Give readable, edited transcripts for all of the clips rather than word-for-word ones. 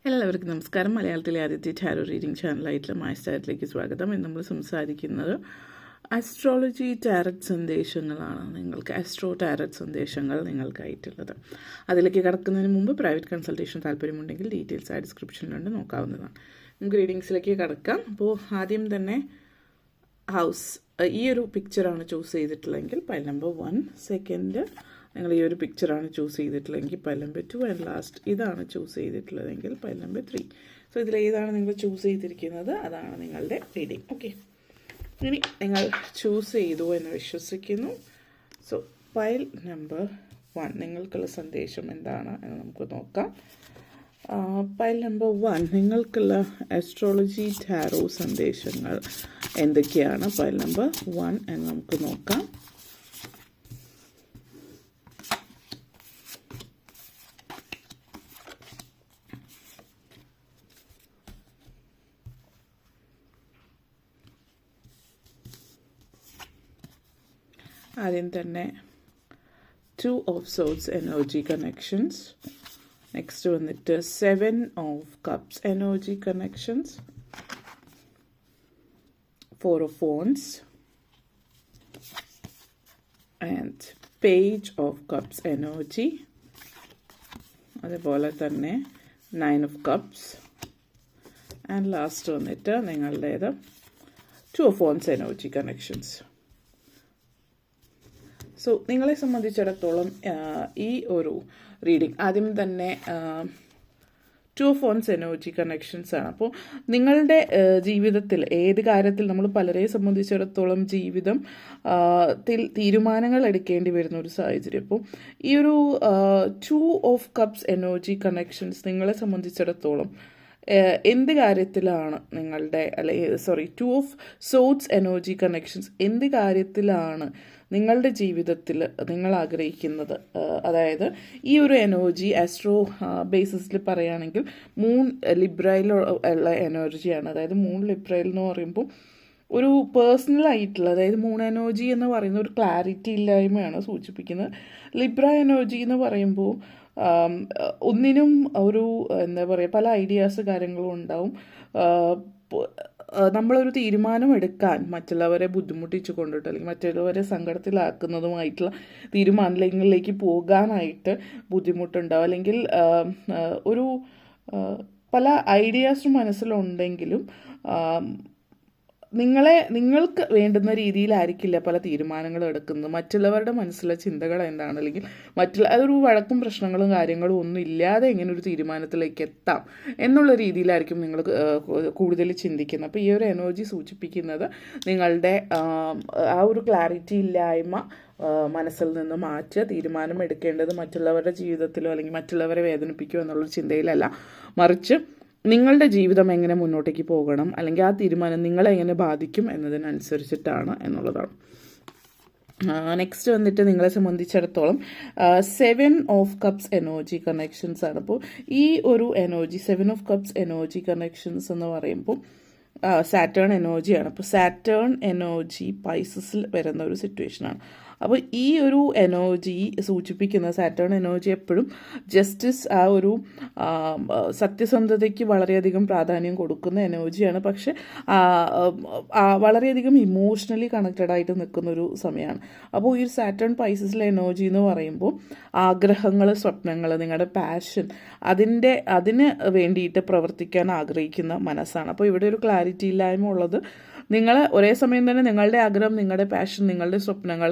എല്ലാവർക്കും നമസ്കാരം. മലയാളത്തിലെ ആദ്യത്തെ ടാരോ റീഡിംഗ് ചാനലായിട്ടുള്ള മാസ്റ്ററിലേക്ക് സ്വാഗതം. ഇന്ന് നമ്മൾ സംസാരിക്കുന്നത് ആസ്ട്രോളജി ടാരറ്റ് സന്ദേശങ്ങളാണ്. ആസ്ട്രോ ടാരറ്റ് സന്ദേശങ്ങൾ നിങ്ങൾക്കായിട്ടുള്ളത്. അതിലേക്ക് കടക്കുന്നതിന് മുമ്പ് പ്രൈവറ്റ് കൺസൾട്ടേഷൻ താല്പര്യമുണ്ടെങ്കിൽ ഡീറ്റെയിൽസ് ആ ഡിസ്ക്രിപ്ഷനിലുണ്ട്, നോക്കാവുന്നതാണ്. നമുക്ക് റീഡിങ്സിലേക്ക് കടക്കാം. അപ്പോൾ ആദ്യം തന്നെ ഹൗസ്, ഈ ഒരു പിക്ചറാണ് ചൂസ് ചെയ്തിട്ടുള്ളതെങ്കിൽ പൈൽ നമ്പർ 1. സെക്കൻഡ്, നിങ്ങൾ ഈ ഒരു പിക്ചറാണ് ചൂസ് ചെയ്തിട്ടുള്ളതെങ്കിൽ പൈൽ നമ്പർ 2. ആൻഡ് ലാസ്റ്റ് ഇതാണ് ചൂസ് ചെയ്തിട്ടുള്ളതെങ്കിൽ പൈൽ നമ്പർ 3. സോ ഇതിലേതാണ് നിങ്ങൾ ചൂസ് ചെയ്തിരിക്കുന്നത് അതാണ് നിങ്ങളുടെ റീഡിങ്. ഓക്കെ, ഇനി നിങ്ങൾ ചൂസ് ചെയ്തു എന്ന് വിശ്വസിക്കുന്നു. സോ പൈൽ നമ്പർ 1 നിങ്ങൾക്കുള്ള സന്ദേശം എന്താണ് എന്ന് നമുക്ക് നോക്കാം. പൈൽ നമ്പർ 1 നിങ്ങൾക്കുള്ള ആസ്ട്രോളജി ടാരോ സന്ദേശങ്ങൾ എന്തൊക്കെയാണ്? പൈൽ നമ്പർ 1 എന്ന് നമുക്ക് നോക്കാം. ആദ്യം തന്നെ 2 of Swords energy connections. Next വന്നിട്ട് 7 of Cups energy connections. 4 of Wands. And Page of Cups energy. അതുപോലെ തന്നെ 9 of Cups. ആൻഡ് ലാസ്റ്റ് വന്നിട്ട് നിങ്ങളുടേത് 2 of Wands energy connections. So നിങ്ങളെ സംബന്ധിച്ചിടത്തോളം ഈ ഒരു റീഡിംഗ് ആദ്യം തന്നെ 2 of Wands എനർജി കണക്ഷൻസ് ആണ്. അപ്പോൾ നിങ്ങളുടെ ജീവിതത്തിൽ ഏത് കാര്യത്തിൽ നമ്മൾ പലരെ സംബന്ധിച്ചിടത്തോളം ജീവിതം തീരുമാനങ്ങൾ എടുക്കേണ്ടി വരുന്ന ഒരു സാഹചര്യം. അപ്പോൾ ഈ ഒരു 2 of Cups എനർജി കണക്ഷൻസ് നിങ്ങളെ സംബന്ധിച്ചിടത്തോളം എന്ത് കാര്യത്തിലാണ് നിങ്ങളുടെ 2 of Swords എനർജി കണക്ഷൻസ് എന്ത് കാര്യത്തിലാണ് നിങ്ങളുടെ ജീവിതത്തിൽ നിങ്ങൾ ആഗ്രഹിക്കുന്നത്? അതായത് ഈ ഒരു എനർജി ആസ്ട്രോ ബേസിസിൽ പറയുകയാണെങ്കിൽ മൂൺ ലിബ്രയിൽ ഉള്ള എനർജിയാണ്. അതായത് മൂൺ ലിബ്രയിൽ എന്ന് പറയുമ്പോൾ ഒരു പേഴ്സണൽ ആയിട്ടുള്ള, അതായത് മൂൺ എനർജി എന്ന് പറയുന്ന ഒരു ക്ലാരിറ്റി ഇല്ലായ്മയാണ് സൂചിപ്പിക്കുന്നത്. ലിബ്ര എനർജി എന്ന് പറയുമ്പോൾ ഒന്നിനും ഒരു എന്താ പറയുക, പല ഐഡിയാസ് കാര്യങ്ങളും ഉണ്ടാവും. നമ്മളൊരു തീരുമാനം എടുക്കാൻ മറ്റുള്ളവരെ ബുദ്ധിമുട്ടിച്ചു കൊണ്ടിട്ട് അല്ലെങ്കിൽ മറ്റുള്ളവരെ സങ്കടത്തിലാക്കുന്നതുമായിട്ടുള്ള തീരുമാനങ്ങളിലേക്ക് പോകാനായിട്ട് ബുദ്ധിമുട്ടുണ്ടാവും. അല്ലെങ്കിൽ ഒരു പല ഐഡിയാസും മനസ്സിലുണ്ടെങ്കിലും നിങ്ങൾക്ക് വേണ്ടുന്ന രീതിയിലായിരിക്കില്ല പല തീരുമാനങ്ങളും എടുക്കുന്നത്. മറ്റുള്ളവരുടെ മനസ്സിലെ ചിന്തകൾ എന്താണ്, അല്ലെങ്കിൽ അതൊരു വഴക്കും പ്രശ്നങ്ങളും കാര്യങ്ങളും ഒന്നും ഇല്ലാതെ എങ്ങനെ ഒരു തീരുമാനത്തിലേക്ക് എത്താം എന്നുള്ള രീതിയിലായിരിക്കും നിങ്ങൾ കൂടുതൽ ചിന്തിക്കുന്നത്. അപ്പോൾ ഈ ഒരു എനർജി സൂചിപ്പിക്കുന്നത് നിങ്ങളുടെ ആ ഒരു ക്ലാരിറ്റി ഇല്ലായ്മ മനസ്സിൽ നിന്ന് മാറ്റുക. തീരുമാനം എടുക്കേണ്ടത് മറ്റുള്ളവരുടെ ജീവിതത്തിലോ അല്ലെങ്കിൽ മറ്റുള്ളവരെ വേദനിപ്പിക്കുമോ എന്നുള്ളൊരു ചിന്തയിലല്ല, മറിച്ച് നിങ്ങളുടെ ജീവിതം എങ്ങനെ മുന്നോട്ടേക്ക് പോകണം, അല്ലെങ്കിൽ ആ തീരുമാനം നിങ്ങളെ എങ്ങനെ ബാധിക്കും എന്നതിനനുസരിച്ചിട്ടാണ് എന്നുള്ളതാണ്. നെക്സ്റ്റ് വന്നിട്ട് നിങ്ങളെ സംബന്ധിച്ചിടത്തോളം 7 of Cups എനർജി കണക്ഷൻസ് ആണ്. അപ്പോൾ ഈ ഒരു energy 7 of Cups energy connections എന്ന് പറയുമ്പോൾ സാറ്റേൺ എനർജിയാണ്. അപ്പോൾ സാറ്റേൺ എനർജി പൈസസിൽ വരുന്ന ഒരു സിറ്റുവേഷനാണ്. അപ്പോൾ ഈ ഒരു എനർജി സൂചിപ്പിക്കുന്ന സാറ്റേൺ എനർജി എപ്പോഴും ജസ്റ്റിസ്, ആ ഒരു സത്യസന്ധതയ്ക്ക് വളരെയധികം പ്രാധാന്യം കൊടുക്കുന്ന എനർജിയാണ്. പക്ഷെ വളരെയധികം ഇമോഷണലി കണക്റ്റഡ് ആയിട്ട് നിൽക്കുന്ന ഒരു സമയമാണ്. അപ്പോൾ ഈ സാറ്റേൺ പൈസസിലെ എനർജി എന്ന് പറയുമ്പോൾ ആഗ്രഹങ്ങൾ, സ്വപ്നങ്ങൾ, നിങ്ങളുടെ പാഷൻ, അതിന് വേണ്ടിയിട്ട് പ്രവർത്തിക്കാൻ ആഗ്രഹിക്കുന്ന മനസ്സാണ്. അപ്പോൾ ഇവിടെ ഒരു ക്ലാരിറ്റി ഇല്ലായ്മ ഉള്ളത്, നിങ്ങൾ ഒരേ സമയം തന്നെ നിങ്ങളുടെ ആഗ്രഹം, നിങ്ങളുടെ പാഷൻ, നിങ്ങളുടെ സ്വപ്നങ്ങൾ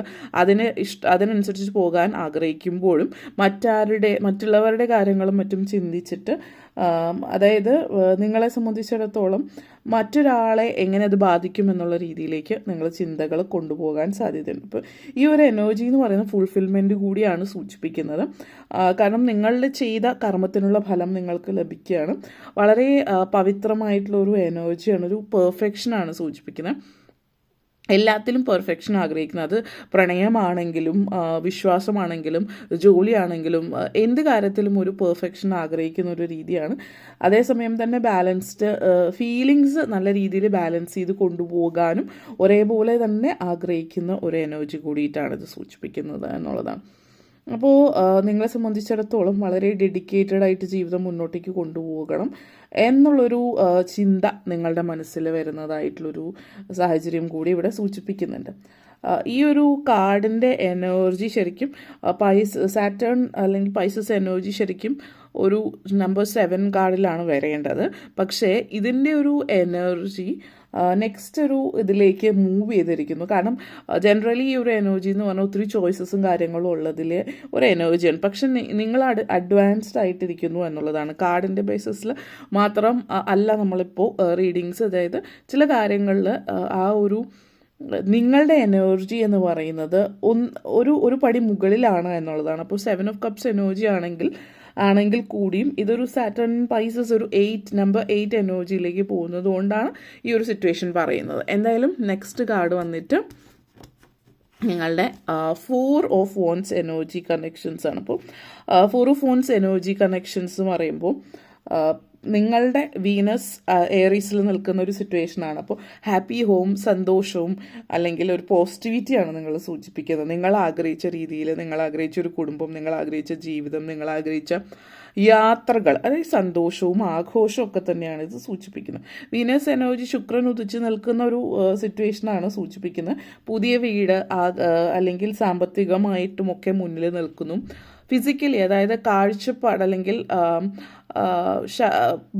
അതിനനുസരിച്ച് പോകാൻ ആഗ്രഹിക്കുമ്പോഴും മറ്റുള്ളവരുടെ കാര്യങ്ങളും മറ്റും ചിന്തിച്ചിട്ട്, അതായത് നിങ്ങളെ സംബന്ധിച്ചിടത്തോളം മറ്റൊരാളെ എങ്ങനെ അത് ബാധിക്കും എന്നുള്ള രീതിയിലേക്ക് നിങ്ങൾ ചിന്തകൾ കൊണ്ടുപോകാൻ സാധ്യതയുണ്ട്. ഇപ്പോൾ ഈ ഒരു എനർജി എന്ന് പറയുന്നത് ഫുൾഫിൽമെൻറ്റ് കൂടിയാണ് സൂചിപ്പിക്കുന്നത്. കാരണം നിങ്ങളുടെ ചെയ്ത കർമ്മത്തിനുള്ള ഫലം നിങ്ങൾക്ക് ലഭിക്കുകയാണ്. വളരെ പവിത്രമായിട്ടുള്ള ഒരു എനർജിയാണ്, ഒരു പെർഫെക്ഷനാണ് സൂചിപ്പിക്കുന്നത്. എല്ലാത്തിലും പെർഫെക്ഷൻ ആഗ്രഹിക്കുന്നത്, അത് പ്രണയമാണെങ്കിലും വിശ്വാസമാണെങ്കിലും ജോലിയാണെങ്കിലും എന്ത് കാര്യത്തിലും ഒരു പെർഫെക്ഷൻ ആഗ്രഹിക്കുന്ന ഒരു രീതിയാണ്. അതേസമയം തന്നെ ബാലൻസ്ഡ് ഫീലിങ്സ് നല്ല രീതിയിൽ ബാലൻസ് ചെയ്ത് കൊണ്ടുപോകാനും ഒരേപോലെ തന്നെ ആഗ്രഹിക്കുന്ന ഒരു എനർജി കൂടിയിട്ടാണ് ഇത് സൂചിപ്പിക്കുന്നത് എന്നുള്ളതാണ്. അപ്പോൾ നിങ്ങളെ സംബന്ധിച്ചിടത്തോളം വളരെ ഡെഡിക്കേറ്റഡ് ആയിട്ട് ജീവിതം മുന്നോട്ടേക്ക് കൊണ്ടുപോകണം എന്നുള്ളൊരു ചിന്ത നിങ്ങളുടെ മനസ്സിൽ വരുന്നതായിട്ടുള്ളൊരു സാഹചര്യം കൂടി ഇവിടെ സൂചിപ്പിക്കുന്നുണ്ട്. ഈ ഒരു കാർഡിൻ്റെ എനർജി ശരിക്കും സാറ്റേൺ അല്ലെങ്കിൽ പൈസസ് എനർജി ശരിക്കും ഒരു നമ്പർ 7 കാർഡിലാണ് വരേണ്ടത്. പക്ഷേ ഇതിൻ്റെ ഒരു എനർജി നെക്സ്റ്റ് ഒരു ഇതിലേക്ക് മൂവ് ചെയ്തിരിക്കുന്നു. കാരണം ജനറലി ഈ ഒരു എനർജി എന്ന് പറഞ്ഞാൽ ഒത്തിരി ചോയ്സസും കാര്യങ്ങളും ഉള്ളതിൽ ഒരു എനർജിയാണ്. പക്ഷെ നിങ്ങൾ അഡ്വാൻസ്ഡ് ആയിട്ടിരിക്കുന്നു എന്നുള്ളതാണ്. കാർഡിൻ്റെ ബേസിസിൽ മാത്രം അല്ല നമ്മളിപ്പോൾ റീഡിങ്സ്, അതായത് ചില കാര്യങ്ങളിൽ ആ ഒരു നിങ്ങളുടെ എനർജി എന്ന് പറയുന്നത് ഒരു പടി മുകളിലാണ് എന്നുള്ളതാണ്. അപ്പോൾ 7 ഓഫ് കപ്സ് എനർജി ആണെങ്കിൽ കൂടിയും ഇതൊരു സാറ്റേൺ പൈസസ് ഒരു നമ്പർ 8 എനർജിയിലേക്ക് പോകുന്നത് കൊണ്ടാണ് ഈ ഒരു സിറ്റുവേഷൻ പറയുന്നത്. എന്തായാലും നെക്സ്റ്റ് കാർഡ് വന്നിട്ട് നിങ്ങളുടെ 4 ഓഫ് വോൺസ് എനർജി കണക്ഷൻസ് ആണ്. അപ്പോൾ 4 ഓഫ് വോൺസ് എനർജി കണക്ഷൻസ് എന്ന് പറയുമ്പോൾ നിങ്ങളുടെ വീനസ് ഏറീസിൽ നിൽക്കുന്ന ഒരു സിറ്റുവേഷനാണ്. അപ്പോൾ ഹാപ്പി ഹോം, സന്തോഷവും അല്ലെങ്കിൽ ഒരു പോസിറ്റിവിറ്റിയാണ് നിങ്ങൾ സൂചിപ്പിക്കുന്നത്. നിങ്ങൾ ആഗ്രഹിച്ച രീതിയിൽ, നിങ്ങൾ ആഗ്രഹിച്ച ഒരു കുടുംബം, നിങ്ങൾ ആഗ്രഹിച്ച ജീവിതം, നിങ്ങൾ ആഗ്രഹിച്ച യാത്രകൾ, അതായത് സന്തോഷവും ആഘോഷവും ഒക്കെ തന്നെയാണ് ഇത് സൂചിപ്പിക്കുന്നത്. വീനസ് എനർജി ശുക്രൻ ഉദിച്ച് നിൽക്കുന്ന ഒരു സിറ്റുവേഷനാണ് സൂചിപ്പിക്കുന്നത്. പുതിയ വീട് അല്ലെങ്കിൽ സാമ്പത്തികമായിട്ടുമൊക്കെ മുന്നിൽ നിൽക്കുന്നു. ഫിസിക്കലി, അതായത് കാഴ്ചപ്പാട് അല്ലെങ്കിൽ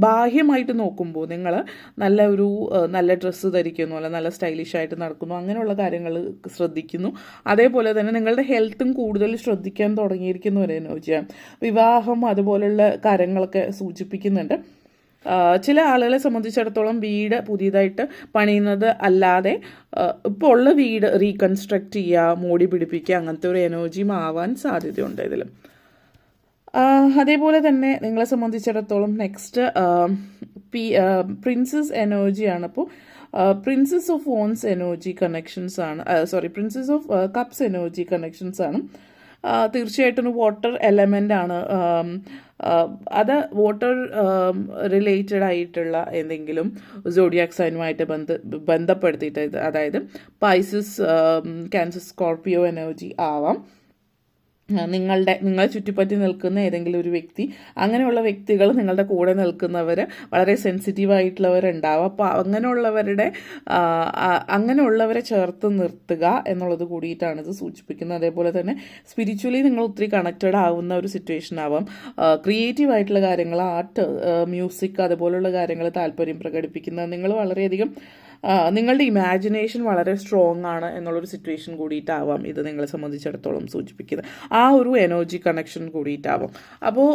ബാഹ്യമായിട്ട് നോക്കുമ്പോൾ നിങ്ങൾ നല്ല ഡ്രസ്സ് ധരിക്കുന്നു, അല്ല നല്ല സ്റ്റൈലിഷ് ആയിട്ട് നടക്കുന്നു, അങ്ങനെയുള്ള കാര്യങ്ങൾ ശ്രദ്ധിക്കുന്നു. അതേപോലെ തന്നെ നിങ്ങളുടെ ഹെൽത്തും കൂടുതൽ ശ്രദ്ധിക്കാൻ തുടങ്ങിയിരിക്കുന്ന ഒരു എനർജിയാണ്. വിവാഹം അതുപോലുള്ള കാര്യങ്ങളൊക്കെ സൂചിപ്പിക്കുന്നുണ്ട്. ചില ആളുകളെ സംബന്ധിച്ചിടത്തോളം വീട് പുതിയതായിട്ട് പണിയുന്നത് അല്ലാതെ ഇപ്പോൾ ഉള്ള വീട് റീകൺസ്ട്രക്ട് ചെയ്യുക, മോടി പിടിപ്പിക്കുക, അങ്ങനത്തെ ഒരു എനർജിയും ആവാൻ സാധ്യതയുണ്ട് ഇതിൽ. അതേപോലെ തന്നെ നിങ്ങളെ സംബന്ധിച്ചിടത്തോളം നെക്സ്റ്റ് പ്രിൻസസ് എനർജിയാണ്. അപ്പോൾ princess of wands energy connections ആണ്, princess of cups energy connections ആണ്. തീർച്ചയായിട്ടും വാട്ടർ എലമെൻ്റ് ആണ്. അത് വാട്ടർ റിലേറ്റഡ് ആയിട്ടുള്ള എന്തെങ്കിലും സോഡിയാക് സൈനുമായിട്ട് ബന്ധപ്പെടുത്തിയിട്ട്, അതായത് പൈസസ്, ക്യാൻസർ, സ്കോർപിയോ എനർജി ആവാം. നിങ്ങളെ ചുറ്റിപ്പറ്റി നിൽക്കുന്ന ഏതെങ്കിലും ഒരു വ്യക്തി, അങ്ങനെയുള്ള വ്യക്തികൾ നിങ്ങളുടെ കൂടെ നിൽക്കുന്നവർ വളരെ സെൻസിറ്റീവ് ആയിട്ടുള്ളവരുണ്ടാവും. അപ്പോൾ അങ്ങനെയുള്ളവരെ ചേർത്ത് നിർത്തുക എന്നുള്ളത് കൂടിയിട്ടാണ് ഇത് സൂചിപ്പിക്കുന്നത്. അതേപോലെ തന്നെ സ്പിരിച്വലി നിങ്ങൾ ഒത്തിരി കണക്റ്റഡ് ആവുന്ന ഒരു സിറ്റുവേഷൻ ആവാം. ക്രിയേറ്റീവ് ആയിട്ടുള്ള കാര്യങ്ങൾ, ആർട്ട്, മ്യൂസിക് അതുപോലുള്ള കാര്യങ്ങൾ താല്പര്യം പ്രകടിപ്പിക്കുന്നത്, നിങ്ങൾ വളരെയധികം നിങ്ങളുടെ ഇമാജിനേഷൻ വളരെ സ്ട്രോങ് ആണ് എന്നുള്ളൊരു സിറ്റുവേഷൻ കൂടിയിട്ടാവാം ഇത് നിങ്ങളെ സംബന്ധിച്ചിടത്തോളം സൂചിപ്പിക്കുന്നത്. ആ ഒരു എനർജി കണക്ഷൻ കൂടിയിട്ടാവാം. അപ്പോൾ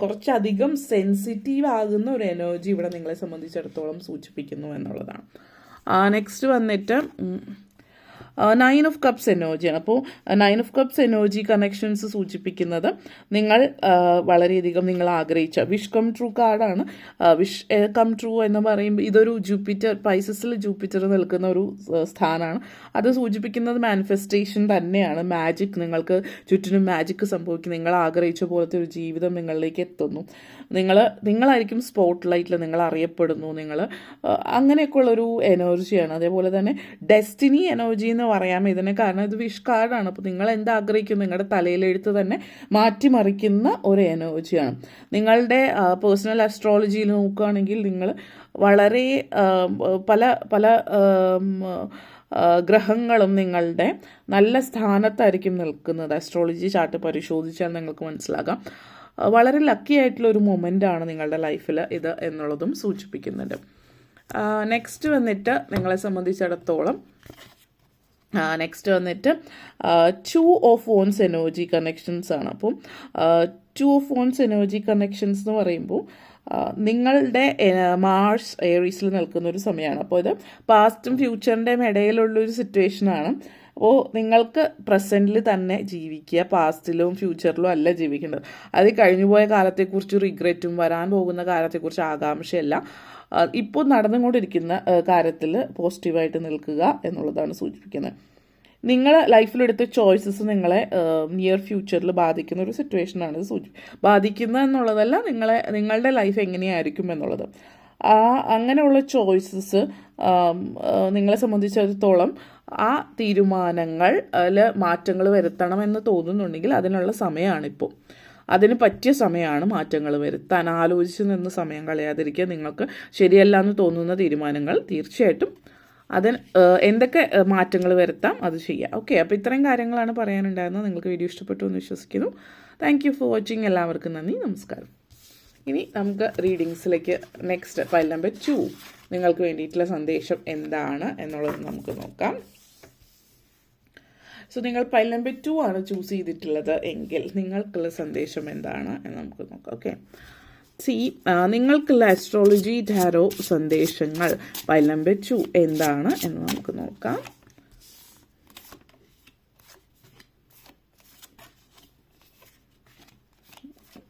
കുറച്ചധികം സെൻസിറ്റീവ് ആകുന്ന ഒരു എനർജി ഇവിടെ നിങ്ങളെ സംബന്ധിച്ചിടത്തോളം സൂചിപ്പിക്കുന്നു എന്നുള്ളതാണ്. നെക്സ്റ്റ് വന്നിട്ട് 9 ഓഫ് കപ്സ് എനർജിയാണ്. അപ്പോൾ 9 ഓഫ് കപ്സ് എനർജി കണക്ഷൻസ് സൂചിപ്പിക്കുന്നത് നിങ്ങൾ വളരെയധികം നിങ്ങൾ ആഗ്രഹിച്ച വിഷ് കം ട്രൂ കാർഡാണ്. വിഷ് കം ട്രൂ എന്ന് പറയുമ്പോൾ ഇതൊരു ജൂപ്പിറ്റർ, പൈസസിൽ ജൂപ്പിറ്റർ നിൽക്കുന്ന ഒരു സ്ഥാനമാണ്. അത് സൂചിപ്പിക്കുന്നത് മാനിഫെസ്റ്റേഷൻ തന്നെയാണ്. മാജിക്, നിങ്ങൾക്ക് ചുറ്റിനും മാജിക് സംഭവിക്കും. നിങ്ങൾ ആഗ്രഹിച്ച പോലത്തെ ഒരു ജീവിതം നിങ്ങളിലേക്ക് എത്തുന്നു. നിങ്ങളായിരിക്കും സ്പോട്ട് ലൈറ്റിൽ, നിങ്ങൾ അറിയപ്പെടുന്നു, അങ്ങനെയൊക്കെയുള്ളൊരു എനർജിയാണ്. അതേപോലെ തന്നെ ഡെസ്റ്റിനി എനർജി എന്ന് പറയാം ഇതിന്. കാരണം ഇത് വിഷ് കാർഡാണ്. അപ്പോൾ നിങ്ങൾ എന്താഗ്രഹിക്കും, നിങ്ങളുടെ തലയിലെഴുത്ത് തന്നെ മാറ്റിമറിക്കുന്ന ഒരു എനർജിയാണ്. നിങ്ങളുടെ പേഴ്സണൽ അസ്ട്രോളജിയിൽ നോക്കുകയാണെങ്കിൽ നിങ്ങൾ വളരെ പല ഗ്രഹങ്ങളും നിങ്ങളുടെ നല്ല സ്ഥാനത്തായിരിക്കും നിൽക്കുന്നത്. അസ്ട്രോളജി ചാർട്ട് പരിശോധിച്ചാൽ നിങ്ങൾക്ക് മനസ്സിലാകാം. വളരെ ലക്കി ആയിട്ടുള്ള ഒരു മൊമെൻ്റാണ് നിങ്ങളുടെ ലൈഫിൽ ഇത് എന്നുള്ളതും സൂചിപ്പിക്കുന്നുണ്ട്. നെക്സ്റ്റ് വന്നിട്ട് നിങ്ങളെ സംബന്ധിച്ചിടത്തോളം നെക്സ്റ്റ് വന്നിട്ട് 2 ഓഫ് വോൺസ് എനർജി കണക്ഷൻസ് ആണ്. അപ്പം 2 ഓഫ് വോൺസ് എനർജി കണക്ഷൻസ് എന്ന് പറയുമ്പോൾ നിങ്ങളുടെ മാർസ് ഏറീസിൽ നിൽക്കുന്ന ഒരു സമയമാണ്. അപ്പോൾ ഇത് പാസ്റ്റും ഫ്യൂച്ചറിൻ്റെയും ഇടയിലുള്ളൊരു സിറ്റുവേഷനാണ്. അപ്പോൾ നിങ്ങൾക്ക് പ്രസൻറ്റിൽ തന്നെ ജീവിക്കുക, പാസ്റ്റിലും ഫ്യൂച്ചറിലും അല്ല ജീവിക്കേണ്ടത്. അത് കഴിഞ്ഞുപോയ കാലത്തെക്കുറിച്ച് റിഗ്രറ്റും വരാൻ പോകുന്ന കാലത്തെക്കുറിച്ച് ആകാംക്ഷയല്ല, ഇപ്പോൾ നടന്നുകൊണ്ടിരിക്കുന്ന കാര്യത്തിൽ പോസിറ്റീവായിട്ട് നിൽക്കുക എന്നുള്ളതാണ് സൂചിപ്പിക്കുന്നത്. നിങ്ങൾ ലൈഫിലെടുത്ത ചോയ്സസ് നിങ്ങളെ നിയർ ഫ്യൂച്ചറിൽ ബാധിക്കുന്ന ഒരു സിറ്റുവേഷനാണ് ഇത് ബാധിക്കുന്ന എന്നുള്ളതല്ല, നിങ്ങളുടെ ലൈഫ് എങ്ങനെയായിരിക്കും എന്നുള്ളത്. അങ്ങനെയുള്ള ചോയ്സസ് നിങ്ങളെ സംബന്ധിച്ചിടത്തോളം ആ തീരുമാനങ്ങൾ മാറ്റങ്ങൾ വരുത്തണമെന്ന് തോന്നുന്നുണ്ടെങ്കിൽ അതിനുള്ള സമയമാണിപ്പോൾ. അതിന് പറ്റിയ സമയമാണ് മാറ്റങ്ങൾ വരുത്താൻ. ആലോചിച്ച് നിന്ന് സമയം കളയാതിരിക്കുക. നിങ്ങൾക്ക് ശരിയല്ല എന്ന് തോന്നുന്ന തീരുമാനങ്ങൾ തീർച്ചയായിട്ടും അതിന് എന്തൊക്കെ മാറ്റങ്ങൾ വരുത്താം അത് ചെയ്യാം. ഓക്കെ, അപ്പോൾ ഇത്രയും കാര്യങ്ങളാണ് പറയാനുണ്ടായിരുന്നത്. നിങ്ങൾക്ക് വീഡിയോ ഇഷ്ടപ്പെട്ടു എന്ന് വിശ്വസിക്കുന്നു. Thank you for watching. എല്ലാവർക്കും നന്ദി, നമസ്കാരം. ഇനി നമുക്ക് റീഡിങ്സിലേക്ക് നെക്സ്റ്റ് ഫയൽ നമ്പർ 2 നിങ്ങൾക്ക് വേണ്ടിയിട്ടുള്ള സന്ദേശം എന്താണ് എന്നുള്ളത് നമുക്ക് നോക്കാം. സോ നിങ്ങൾ ഫയൽ നമ്പർ 2 ആണ് ചൂസ് ചെയ്തിട്ടുള്ളത് എങ്കിൽ നിങ്ങൾക്കുള്ള സന്ദേശം എന്താണ് എന്ന് നമുക്ക് നോക്കാം. ഓക്കെ, നിങ്ങൾക്കുള്ള ആസ്ട്രോളജി ടാരോ സന്ദേശങ്ങൾ ഫയൽ നമ്പർ 2 എന്താണ് എന്ന് നമുക്ക് നോക്കാം.